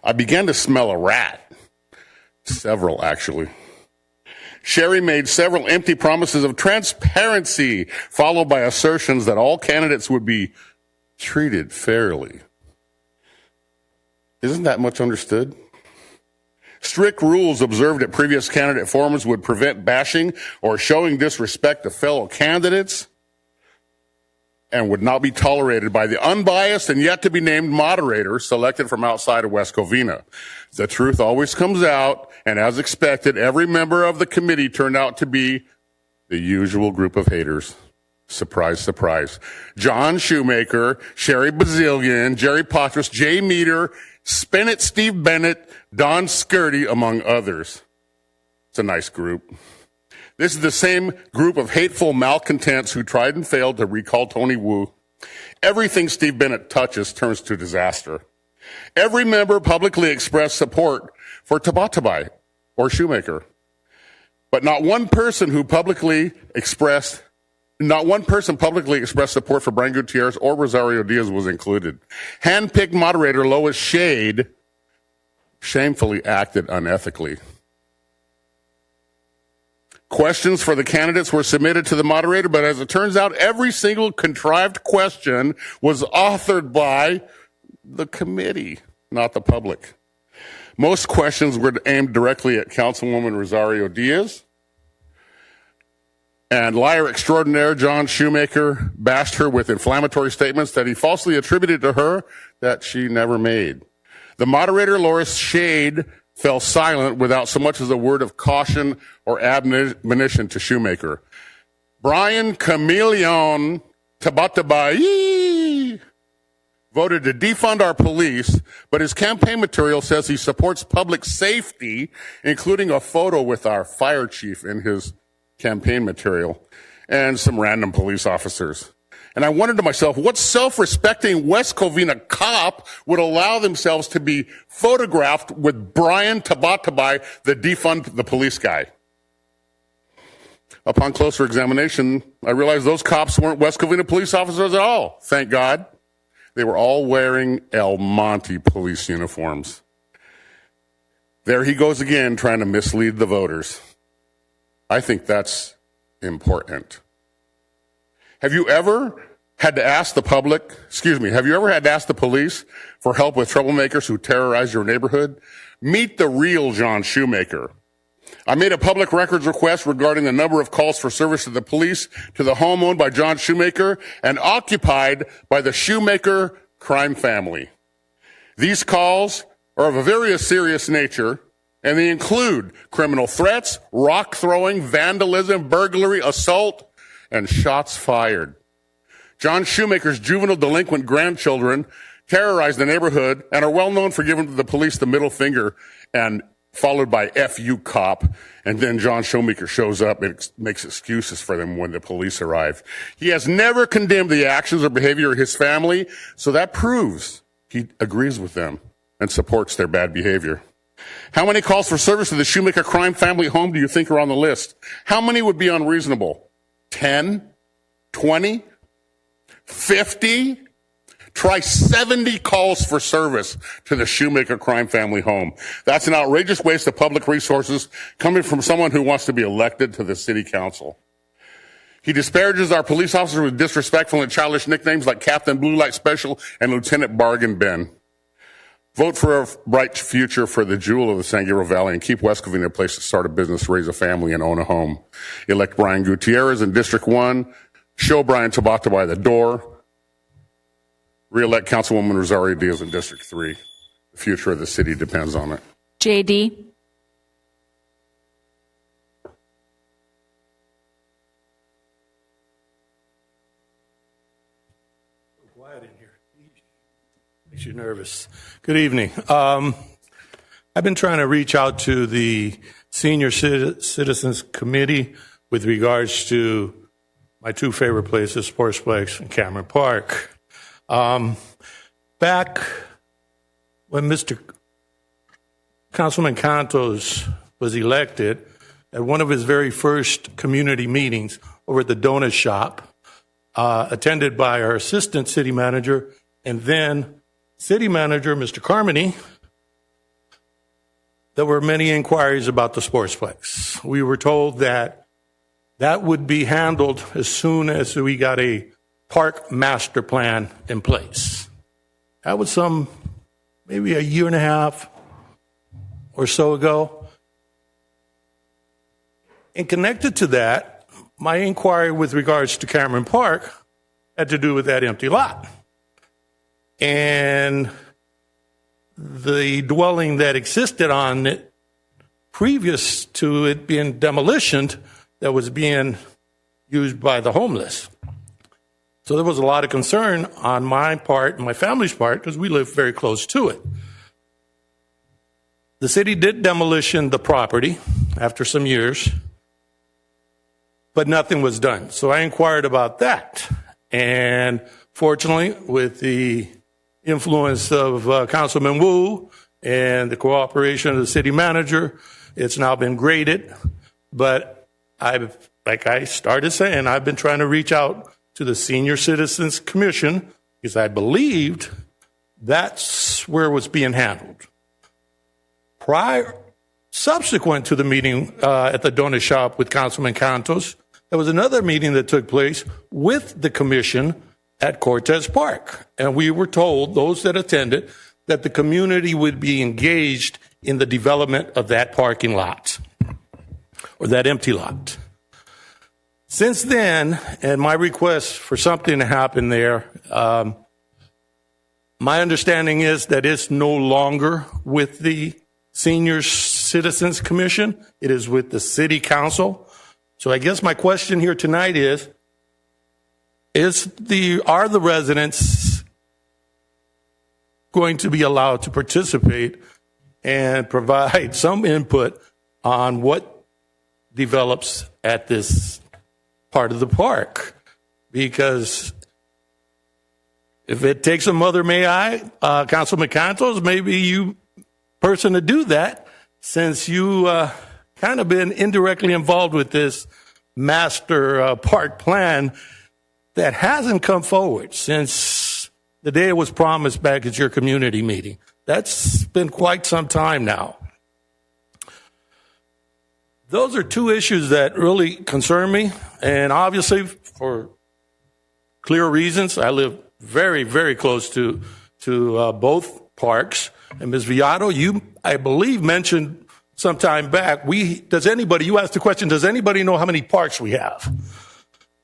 I began to smell a rat. Several, actually. Sherry made several empty promises of transparency, followed by assertions that all candidates would be treated fairly. Isn't that much understood? Strict rules observed at previous candidate forums would prevent bashing or showing disrespect to fellow candidates and would not be tolerated by the unbiased and yet to be named moderator selected from outside of West Covina. The truth always comes out, and as expected, every member of the committee turned out to be the usual group of haters. Surprise, surprise. John Shoemaker, Sherry Bazillion, Jerry Patras, Jay Meter, Spennett, Steve Bennett, Don Skirty, among others. It's a nice group. This is the same group of hateful malcontents who tried and failed to recall Tony Wu. Everything Steve Bennett touches turns to disaster. Every member publicly expressed support for Tabatabai or Shoemaker, but not one person publicly expressed support for Brian Gutierrez or Rosario Diaz was included. Handpicked moderator Lois Shade shamefully acted unethically. Questions for the candidates were submitted to the moderator, but as it turns out, every single contrived question was authored by the committee, not the public. Most questions were aimed directly at Councilwoman Rosario Diaz. And liar extraordinaire John Shoemaker bashed her with inflammatory statements that he falsely attributed to her that she never made. The moderator, Lois Shade, fell silent without so much as a word of caution or admonition to Shoemaker. Brian Chameleon Tabatabai voted to defund our police, but his campaign material says he supports public safety, including a photo with our fire chief in his campaign material and some random police officers. And I wondered to myself, what self-respecting West Covina cop would allow themselves to be photographed with Brian Tabatabai, the defund the police guy? Upon closer examination, I realized those cops weren't West Covina police officers at all, thank God. They were all wearing El Monte police uniforms. There he goes again, trying to mislead the voters. I think that's important. Have you ever had to ask the police for help with troublemakers who terrorize your neighborhood? Meet the real John Shoemaker. I made a public records request regarding the number of calls for service to the police to the home owned by John Shoemaker and occupied by the Shoemaker crime family. These calls are of a very serious nature, and they include criminal threats, rock throwing, vandalism, burglary, assault, and shots fired. John Shoemaker's juvenile delinquent grandchildren terrorize the neighborhood and are well known for giving the police the middle finger, and followed by "F you, cop." And then John Shoemaker shows up and makes excuses for them when the police arrive. He has never condemned the actions or behavior of his family, so that proves he agrees with them and supports their bad behavior. How many calls for service to the Shoemaker crime family home do you think are on the list? How many would be unreasonable? 10? 20? 50? Try 70 calls for service to the Shoemaker crime family home. That's an outrageous waste of public resources coming from someone who wants to be elected to the city council. He disparages our police officers with disrespectful and childish nicknames like Captain Blue Light Special and Lieutenant Bargain Bin. Vote for a bright future for the jewel of the San Gabriel Valley and keep West Covina a place to start a business, raise a family, and own a home. Elect Brian Gutierrez in District 1. Show Brian Tabatabai the door. Re-elect Councilwoman Rosario Diaz in District 3. The future of the city depends on it. JD. Quiet in here. Makes you nervous. Good evening. I've been trying to reach out to the Senior Citizens Committee with regards to my two favorite places, Sportsplex and Cameron Park. Back when Mr. Councilman Cantos was elected, at one of his very first community meetings over at the donut shop, attended by our assistant city manager and then city manager, Mr. Carmody, there were many inquiries about the Sportsplex. We were told that that would be handled as soon as we got a park master plan in place. That was maybe a year and a half or so ago. And connected to that, my inquiry with regards to Cameron Park had to do with that empty lot. And the dwelling that existed on it previous to it being demolished that was being used by the homeless. So there was a lot of concern on my part and my family's part because we live very close to it. The city did demolition the property after some years, but nothing was done. So I inquired about that. And fortunately, with the influence of Councilman Wu and the cooperation of the city manager, it's now been graded. But like I started saying, I've been trying to reach out to the Senior Citizens Commission because I believed that's where it was being handled. Subsequent to the meeting at the donut shop with Councilman Cantos, there was another meeting that took place with the commission at Cortez Park. And we were told, those that attended, that the community would be engaged in the development of that parking lot or that empty lot. Since then, and my request for something to happen there, my understanding is that it's no longer with the Senior Citizens Commission. It is with the City Council. So I guess my question here tonight is are the residents going to be allowed to participate and provide some input on what develops at this part of the park? Because if it takes a mother may I, Councilman Cantos, maybe you person to do that, since you kind of been indirectly involved with this master park plan that hasn't come forward since the day it was promised back at your community meeting. That's been quite some time now. Those are two issues that really concern me, and obviously for clear reasons, I live very, very close to both parks. And Ms. Viato, you, I believe, mentioned some time back, you asked the question, does anybody know how many parks we have?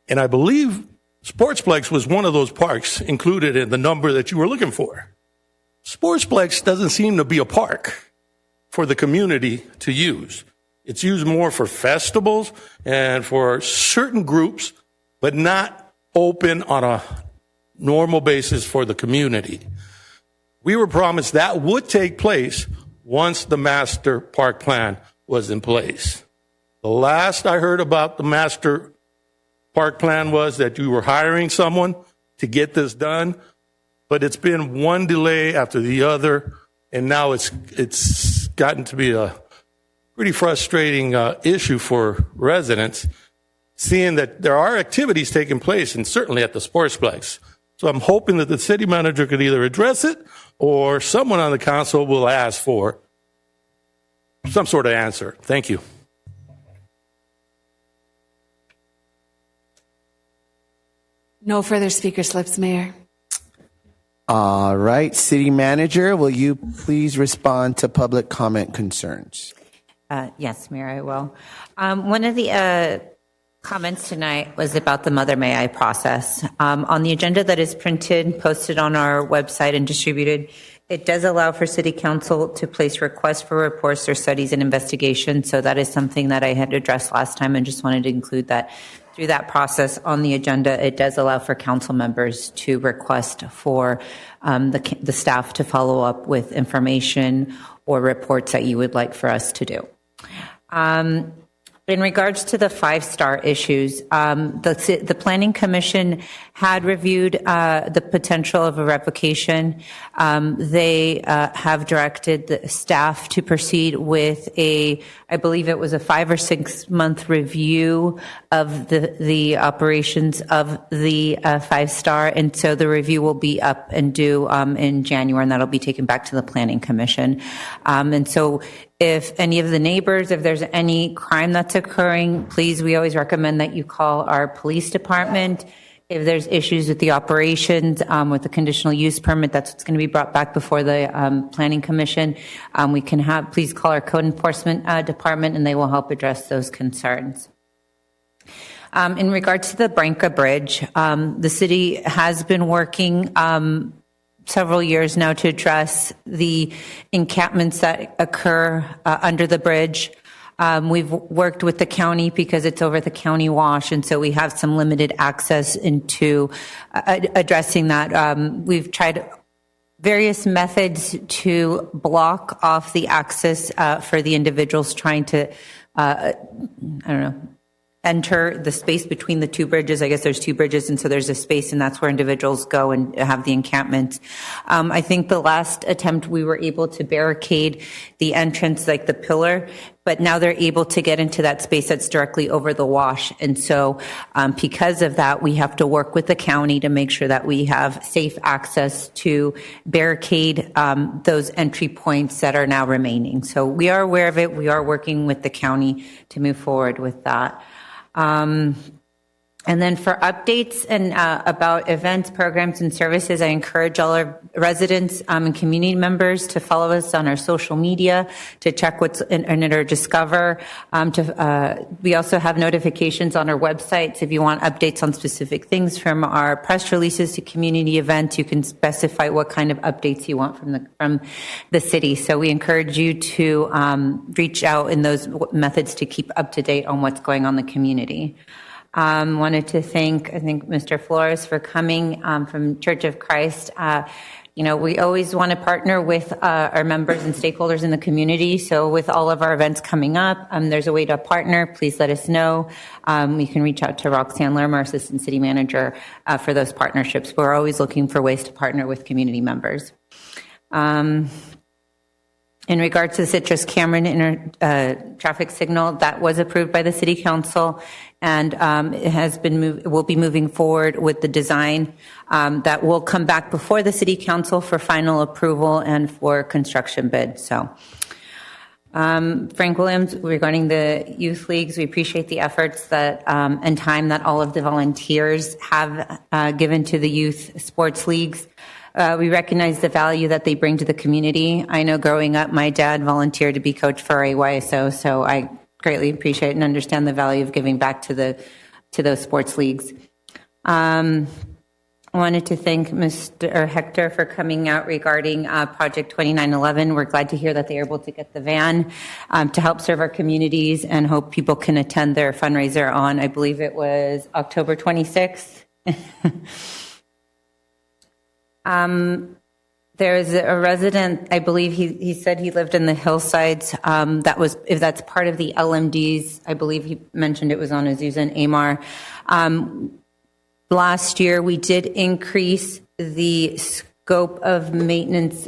And I believe Sportsplex was one of those parks included in the number that you were looking for. Sportsplex doesn't seem to be a park for the community to use. It's used more for festivals and for certain groups, but not open on a normal basis for the community. We were promised that would take place once the master park plan was in place. The last I heard about the master park plan was that you were hiring someone to get this done, but it's been one delay after the other, and now it's gotten to be a pretty frustrating issue for residents, seeing that there are activities taking place, and certainly at the Sportsplex. So I'm hoping that the city manager could either address it or someone on the council will ask for some sort of answer. Thank you. No further speaker slips, Mayor. All right. City manager, will you please respond to public comment concerns? Yes, Mayor, I will. One of the comments tonight was about the Mother May I process. On the agenda that is printed, posted on our website, and distributed, it does allow for City Council to place requests for reports or studies and investigations. So that is something that I had addressed last time and just wanted to include that. Through that process on the agenda, it does allow for council members to request for the staff to follow up with information or reports that you would like for us to do. In regards to the 5-star issues, the Planning Commission had reviewed the potential of a revocation. They have directed the staff to proceed with I believe it was a 5 or 6 month review of the operations of the 5-star, and so the review will be up and due in January, and that'll be taken back to the Planning Commission. And so if any of the neighbors, if there's any crime that's occurring, please, we always recommend that you call our police department. If there's issues with the operations, with the conditional use permit, that's what's going to be brought back before the Planning Commission. Please call our code enforcement department, and they will help address those concerns. In regards to the Branca Bridge, the city has been working several years now to address the encampments that occur under the bridge. We've worked with the county because it's over the county wash, and so we have some limited access into addressing that. We've tried various methods to block off the access for the individuals trying to, enter the space between the two bridges. I guess there's two bridges, and so there's a space, and that's where individuals go and have the encampments. I think the last attempt we were able to barricade the entrance, like the pillar, but now they're able to get into that space that's directly over the wash. And so because of that, we have to work with the county to make sure that we have safe access to barricade those entry points that are now remaining. So we are aware of it. We are working with the county to move forward with that. And then for updates and about events, programs, and services, I encourage all our residents and community members to follow us on our social media, to check what's in it or discover. We also have notifications on our websites. If you want updates on specific things, from our press releases to community events, you can specify what kind of updates you want from the city. So we encourage you to reach out in those methods to keep up to date on what's going on in the community. Wanted to thank, Mr. Flores for coming from Church of Christ. We always want to partner with our members and stakeholders in the community. So with all of our events coming up, there's a way to partner. Please let us know. You can reach out to Roxanne Lerma, our Assistant City Manager, for those partnerships. We're always looking for ways to partner with community members. In regards to the Citrus Cameron traffic signal, that was approved by the City Council, and will be moving forward with the design that will come back before the City Council for final approval and for construction bid. So, Frank Williams, regarding the youth leagues, we appreciate the efforts that and time that all of the volunteers have given to the youth sports leagues. We recognize the value that they bring to the community. I know growing up, my dad volunteered to be coach for AYSO, so I greatly appreciate and understand the value of giving back to those sports leagues. I wanted to thank Mr. Hector for coming out regarding Project 2911. We're glad to hear that they are able to get the van to help serve our communities, and hope people can attend their fundraiser on, I believe it was October 26th. There's a resident, I believe he said he lived in the hillsides. If that's part of the LMDs, I believe he mentioned it was on Azusa and Amar. Last year, we did increase the scope of maintenance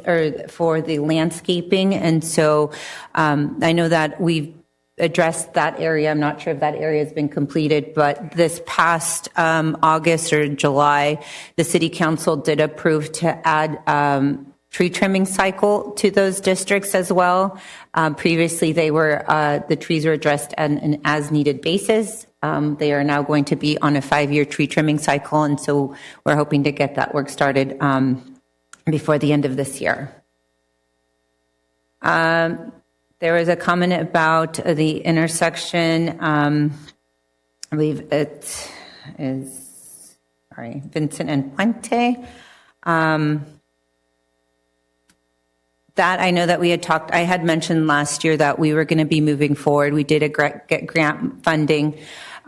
for the landscaping. And so I know that we've addressed that area. I'm not sure if that area has been completed, but this past August or July, the City Council did approve to add tree trimming cycle to those districts as well. Previously, the trees were addressed on an as-needed basis. They are now going to be on a 5-year tree trimming cycle, and so we're hoping to get that work started before the end of this year. There was a comment about the intersection. I believe it is, Vincent and Puente. That I know that we had talked, I had mentioned last year that we were going to be moving forward. We did get grant funding.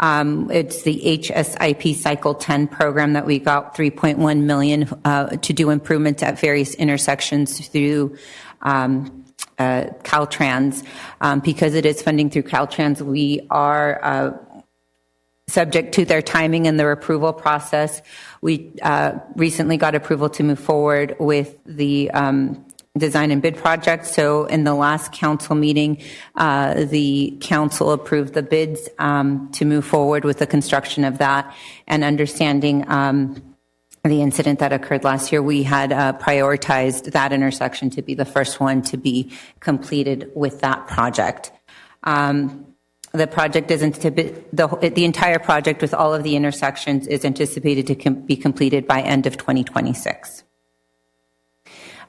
It's the HSIP Cycle 10 program that we got $3.1 million to do improvements at various intersections through Caltrans. Because it is funding through Caltrans, we are subject to their timing and their approval process. We recently got approval to move forward with the design and bid project. So in the last council meeting, the council approved the bids to move forward with the construction of that. And understanding the incident that occurred last year, we had prioritized that intersection to be the first one to be completed with that project. The project is the entire project with all of the intersections is anticipated to be completed by end of 2026.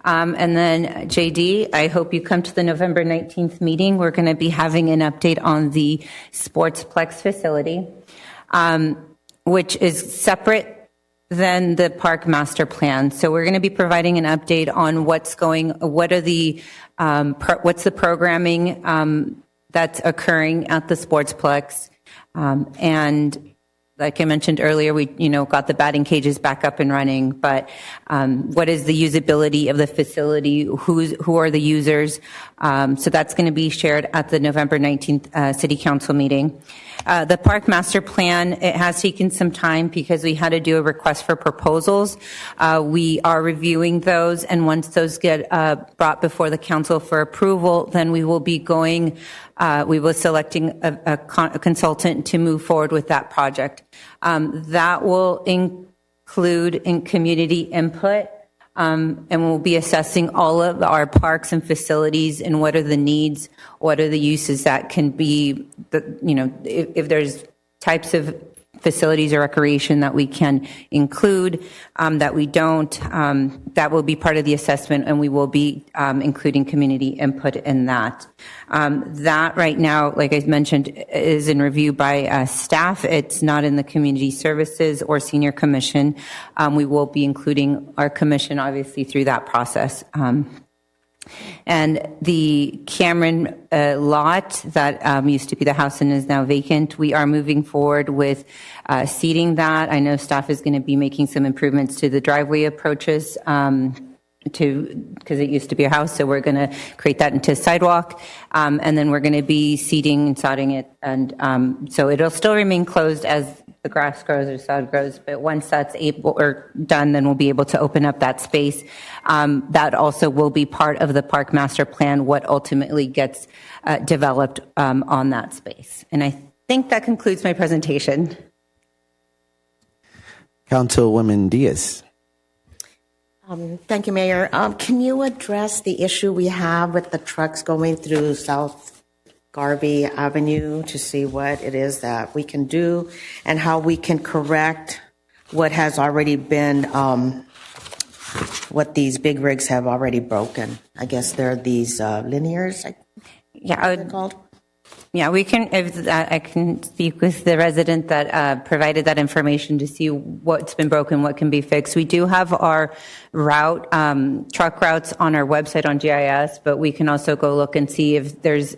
And then JD, I hope you come to the November 19th meeting. We're going to be having an update on the Sportsplex facility, which is separate than the park master plan. So we're going to be providing an update on what's the programming that's occurring at the Sportsplex, and like I mentioned earlier, we got the batting cages back up and running. But what is the usability of the facility? Who are the users? So that's going to be shared at the November 19th City Council meeting. The Park Master Plan, it has taken some time because we had to do a request for proposals. We are reviewing those, and once those get brought before the council for approval, then we will be selecting a consultant to move forward with that project. That will include community input, and we'll be assessing all of our parks and facilities and what are the needs, what are the uses that can be, if there's types of facilities or recreation that we can include, that we don't. That will be part of the assessment, and we will be including community input in that. That right now, like I mentioned, is in review by staff. It's not in the community services or senior commission. We will be including our commission, obviously, through that process. And the Cameron lot that used to be the house and is now vacant, we are moving forward with seeding that. I know staff is going to be making some improvements to the driveway approaches because it used to be a house, so we're going to create that into a sidewalk. And then we're going to be seeding and sodding it. And so it'll still remain closed as the grass grows or sod grows, but once that's able or done, then we'll be able to open up that space. That also will be part of the park master plan, what ultimately gets developed on that space. And I think that concludes my presentation. Councilwoman Diaz. Thank you, Mayor. Can you address the issue we have with the trucks going through South Garvey Avenue to see what it is that we can do and how we can correct what has already been, what these big rigs have already broken? I guess they're these linears. Yeah, we can. If I can speak with the resident that provided that information to see what's been broken, what can be fixed. We do have our route, truck routes on our website on GIS, but we can also go look and see if there's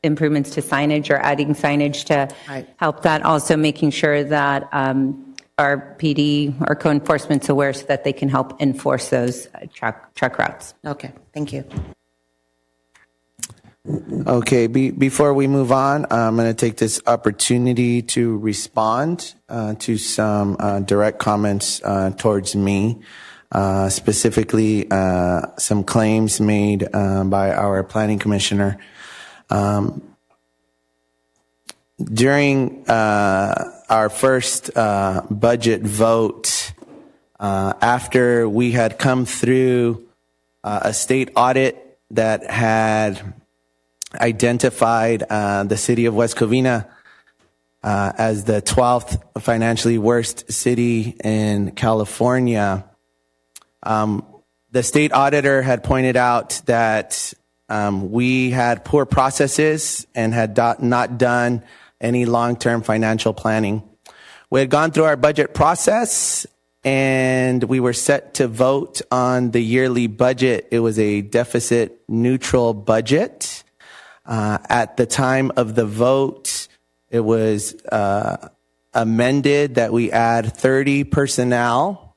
improvements to signage or adding signage to help that. Also making sure that our PD or code enforcement's aware so that they can help enforce those truck routes. Okay, thank you. Okay, before we move on, I'm going to take this opportunity to respond to some direct comments towards me, specifically some claims made by our planning commissioner. During our first budget vote, after we had come through a state audit that had identified the city of West Covina as the 12th financially worst city in California. The state auditor had pointed out that we had poor processes and had not done any long-term financial planning. We had gone through our budget process and we were set to vote on the yearly budget. It was a deficit neutral budget. At the time of the vote, it was amended that we add 30 personnel,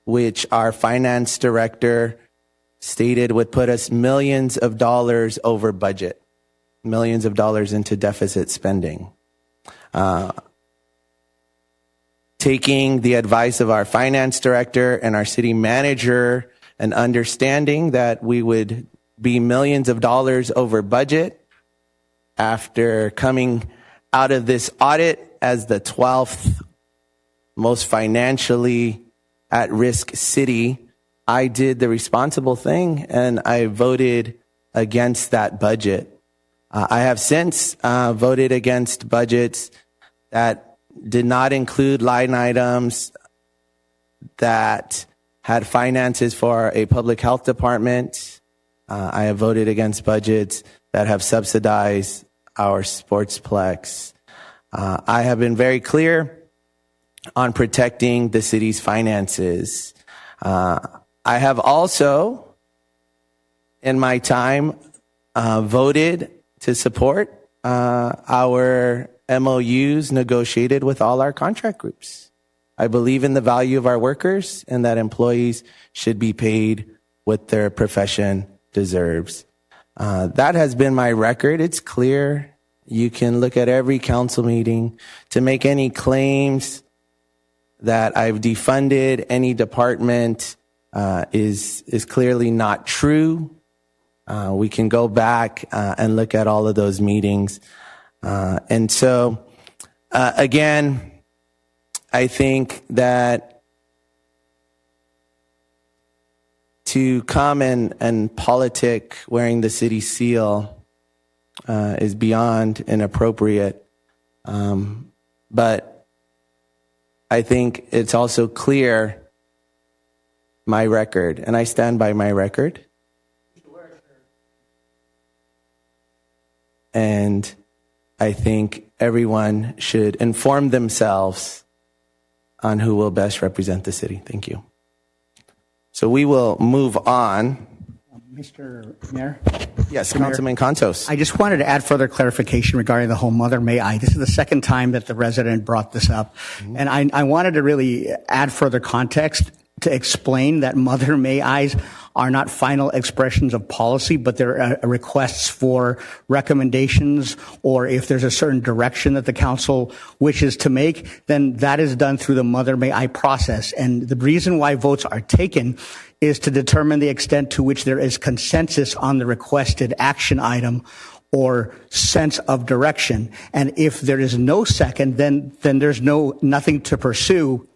which our finance director stated would put us millions of dollars over budget, millions of dollars into deficit spending. Taking the advice of our finance director and our city manager and understanding that we would be millions of dollars over budget after coming out of this audit as the 12th most financially at-risk city, I did the responsible thing and I voted against that budget. I have since voted against budgets that did not include line items that had finances for a public health department. I have voted against budgets that have subsidized our sportsplex. I have been very clear on protecting the city's finances. I have also, in my time, voted to support our MOUs negotiated with all our contract groups. I believe in the value of our workers and that employees should be paid what their profession deserves. That has been my record. It's clear. You can look at every council meeting. To make any claims that I've defunded any department is clearly not true. We can go back and look at all of those meetings. And so, again, I think that to come and politic wearing the city seal is beyond inappropriate. But I think it's also clear my record, and I stand by my record. And I think everyone should inform themselves on who will best represent the city. Thank you. So we will move on. Mr. Mayor? Yes, Mr. Mayor, Councilman Contos. I just wanted to add further clarification regarding the whole Mother May I. This is the second time that the resident brought this up. And I wanted to really add further context to explain that Mother May I's are not final expressions of policy, but they're requests for recommendations, or if there's a certain direction that the council wishes to make, then that is done through the Mother May I process. And the reason why votes are taken is to determine the extent to which there is consensus on the requested action item or sense of direction. And if there is no second, then there's nothing to pursue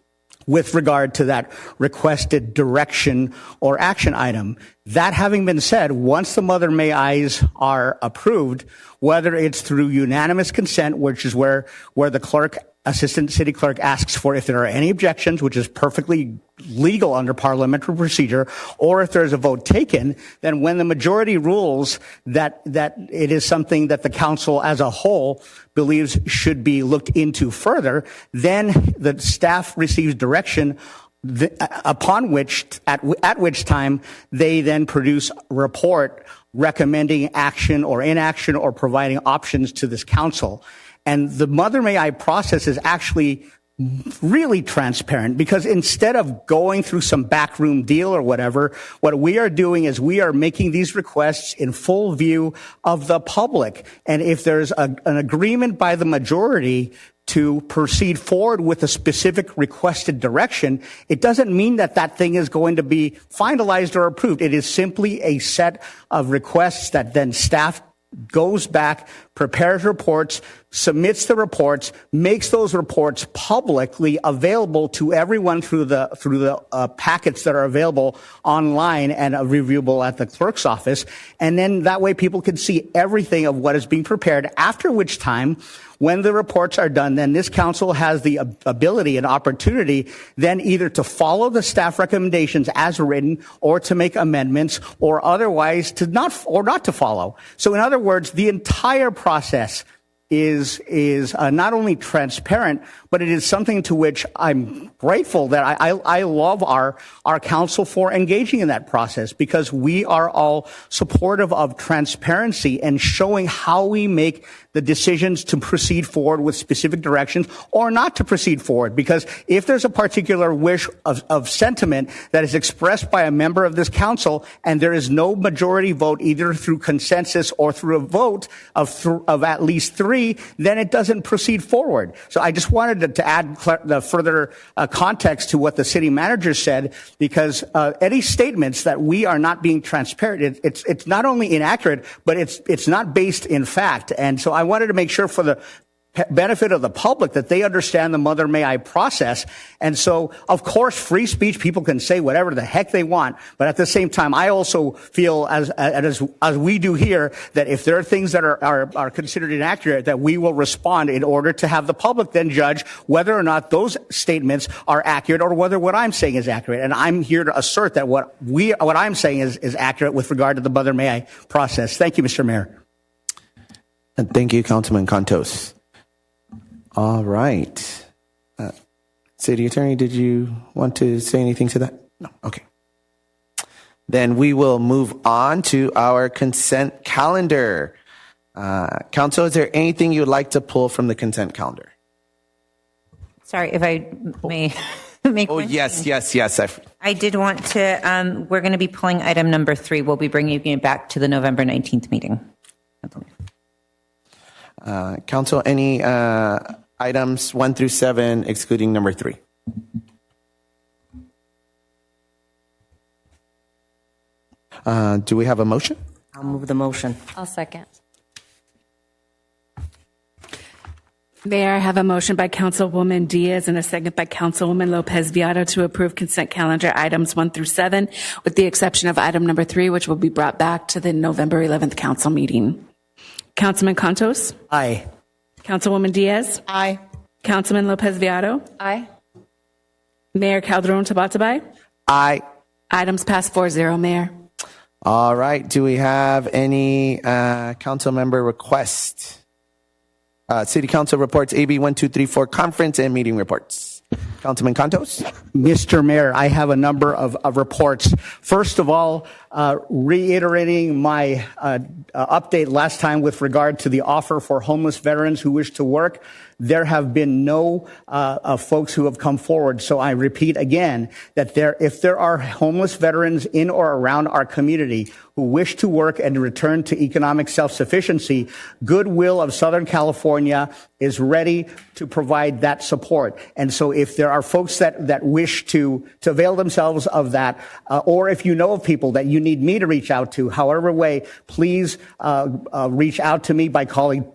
with regard to that requested direction or action item. That having been said, once the Mother May I's are approved, whether it's through unanimous consent, which is where the clerk, assistant city clerk, asks for if there are any objections, which is perfectly legal under parliamentary procedure, or if there's a vote taken, then when the majority rules that it is something that the council as a whole believes should be looked into further, then the staff receives direction upon which, at which time they then produce a report recommending action or inaction or providing options to this council. And the Mother May I process is actually really transparent, because instead of going through some backroom deal or whatever, what we are doing is we are making these requests in full view of the public. And if there's an agreement by the majority to proceed forward with a specific requested direction, it doesn't mean that that thing is going to be finalized or approved. It is simply a set of requests that then staff goes back, prepares reports, submits the reports, makes those reports publicly available to everyone through the packets that are available online and reviewable at the clerk's office. And then that way people can see everything of what is being prepared, after which time, when the reports are done, then this council has the ability and opportunity then either to follow the staff recommendations as written, or to make amendments, or otherwise to not to follow. So in other words, the entire process is not only transparent, but it is something to which I'm grateful that I love our council for engaging in that process, because we are all supportive of transparency and showing how we make the decisions to proceed forward with specific directions or not to proceed forward. Because if there's a particular wish of sentiment that is expressed by a member of this council and there is no majority vote either through consensus or through a vote of at least 3, then it doesn't proceed forward. So I just wanted to add the further context to what the city manager said, because any statements that we are not being transparent, it's not only inaccurate, but it's not based in fact. And so I wanted to make sure, for the benefit of the public, that they understand the Mother May I process. And so, of course, free speech, people can say whatever the heck they want. But at the same time, I also feel, as we do here, that if there are things that are considered inaccurate, that we will respond in order to have the public then judge whether or not those statements are accurate, or whether what I'm saying is accurate. And I'm here to assert that what I'm saying is accurate with regard to the Mother May I process. Thank you, Mr. Mayor. And thank you, Councilman Contos. All right. City Attorney, did you want to say anything to that? No. Okay. Then we will move on to our consent calendar. Council, is there anything you would like to pull from the consent calendar? Sorry, if I may make Oh, yes. I did want to, we're going to be pulling item number 3. We'll be bringing it back to the November 19th meeting. Council, any items 1 through 7 excluding number 3? Do we have a motion? I'll move the motion. I'll second. Mayor, I have a motion by Councilwoman Diaz and a second by Councilwoman Lopez Viado to approve consent calendar items 1 through 7, with the exception of item number 3, which will be brought back to the November 11th council meeting. Councilman Contos? Aye. Councilwoman Diaz? Aye. Councilman Lopez Viado? Aye. Mayor Calderon Tabatabai. Aye. Items pass 4-0, Mayor. All right. Do we have any council member requests? City Council reports, AB 1234 conference and meeting reports. Councilman Cantos. Mr. Mayor, I have a number of reports. First of all, reiterating my update last time with regard to the offer for homeless veterans who wish to work. There have been no folks who have come forward. So I repeat again that if there are homeless veterans in or around our community who wish to work and return to economic self-sufficiency, Goodwill of Southern California is ready to provide that support. And so if there are folks that wish to avail themselves of that, or if you know of people that you need me to reach out to, however way, please reach out to me by calling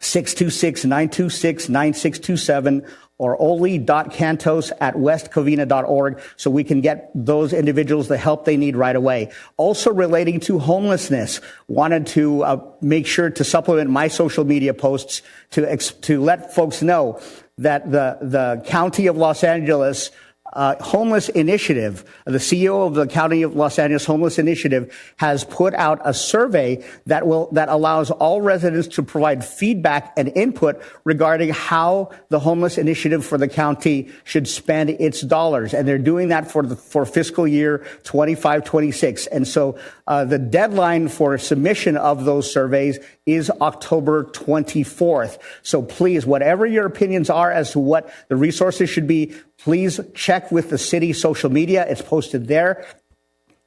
626-926-9627 or oli.cantos@westcovina.org so we can get those individuals the help they need right away. Also relating to homelessness, wanted to make sure to supplement my social media posts to let folks know that the County of Los Angeles Homeless Initiative, the CEO of the County of Los Angeles Homeless Initiative has put out a survey that allows all residents to provide feedback and input regarding how the Homeless Initiative for the county should spend its dollars. And they're doing that for fiscal year 25-26. And so the deadline for submission of those surveys is October 24th. So please, whatever your opinions are as to what the resources should be, please check with the city social media. It's posted there.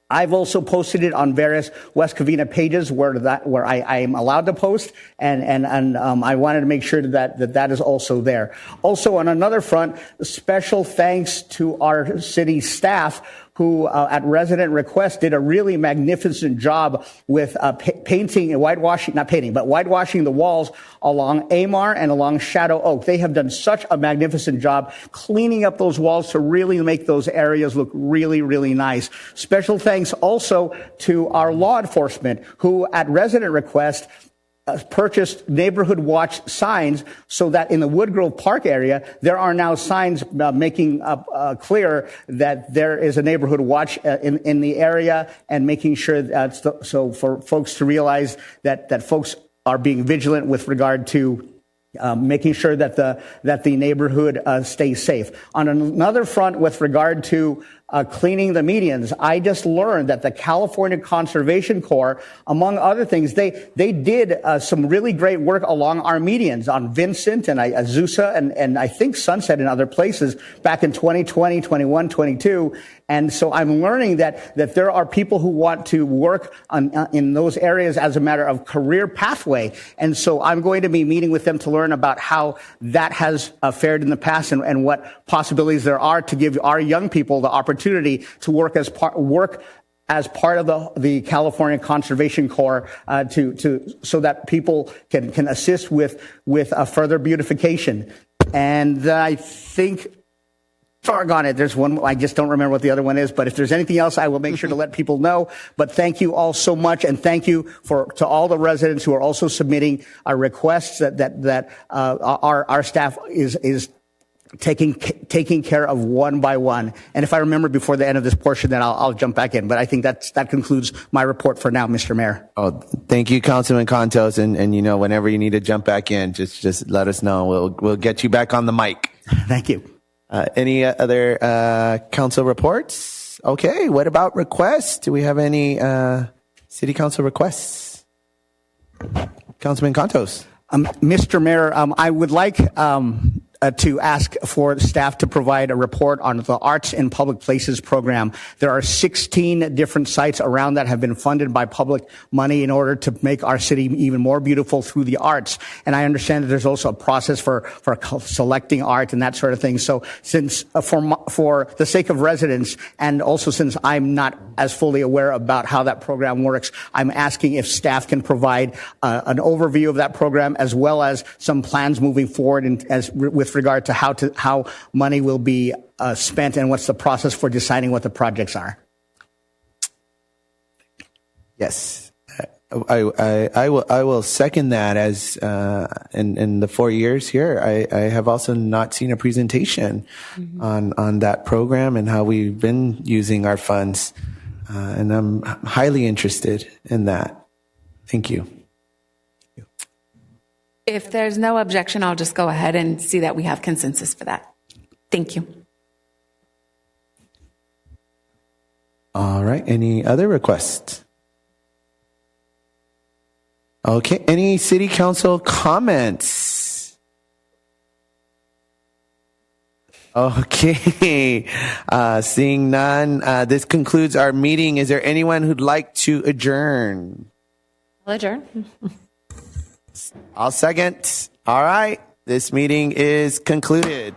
I've also posted it on various West Covina pages where I am allowed to post, and I wanted to make sure that is also there. Also, on another front, special thanks to our city staff who, at resident request, did a really magnificent job with painting and whitewashing the walls along Amar and along Shadow Oak. They have done such a magnificent job cleaning up those walls to really make those areas look really, really nice. Special thanks also to our law enforcement who, at resident request, purchased neighborhood watch signs so that in the Woodgrove Park area, there are now signs making clear that there is a neighborhood watch in the area, and making sure that so for folks to realize that folks are being vigilant with regard to making sure that the neighborhood stays safe. On another front, with regard to cleaning the medians, I just learned that the California Conservation Corps, among other things, they did some really great work along our medians on Vincent and Azusa and I think Sunset and other places back in 2020, 21, 22. And so I'm learning that there are people who want to work in those areas as a matter of career pathway. And so I'm going to be meeting with them to learn about how that has fared in the past and what possibilities there are to give our young people the opportunity to work as part of the California Conservation Corps so that people can assist with further beautification. And I think, doggone it, there's one, I just don't remember what the other one is, but if there's anything else, I will make sure to let people know. But thank you all so much, and thank you to all the residents who are also submitting requests that our staff is taking care of one by one. And if I remember before the end of this portion, then I'll jump back in. But I think that concludes my report for now, Mr. Mayor. Oh, thank you, Councilman Contos. And whenever you need to jump back in, just let us know. We'll get you back on the mic. Thank you. Any other council reports? Okay. What about requests? Do we have any city council requests? Councilman Contos. Mr. Mayor, I would like to ask for staff to provide a report on the Arts in Public Places program. There are 16 different sites around that have been funded by public money in order to make our city even more beautiful through the arts. And I understand that there's also a process for selecting art and that sort of thing. So since for the sake of residents, and also since I'm not as fully aware about how that program works, I'm asking if staff can provide an overview of that program as well as some plans moving forward with regard to how money will be spent and what's the process for deciding what the projects are. Yes. I will second that. As in the 4 years here, I have also not seen a presentation on that program and how we've been using our funds, and I'm highly interested in that. Thank you. If there's no objection, I'll just go ahead and see that we have consensus for that. Thank you. All right. Any other requests? Okay. Any city council comments? Okay. Seeing none, this concludes our meeting. Is there anyone who'd like to adjourn? I'll adjourn. I'll second. All right. This meeting is concluded.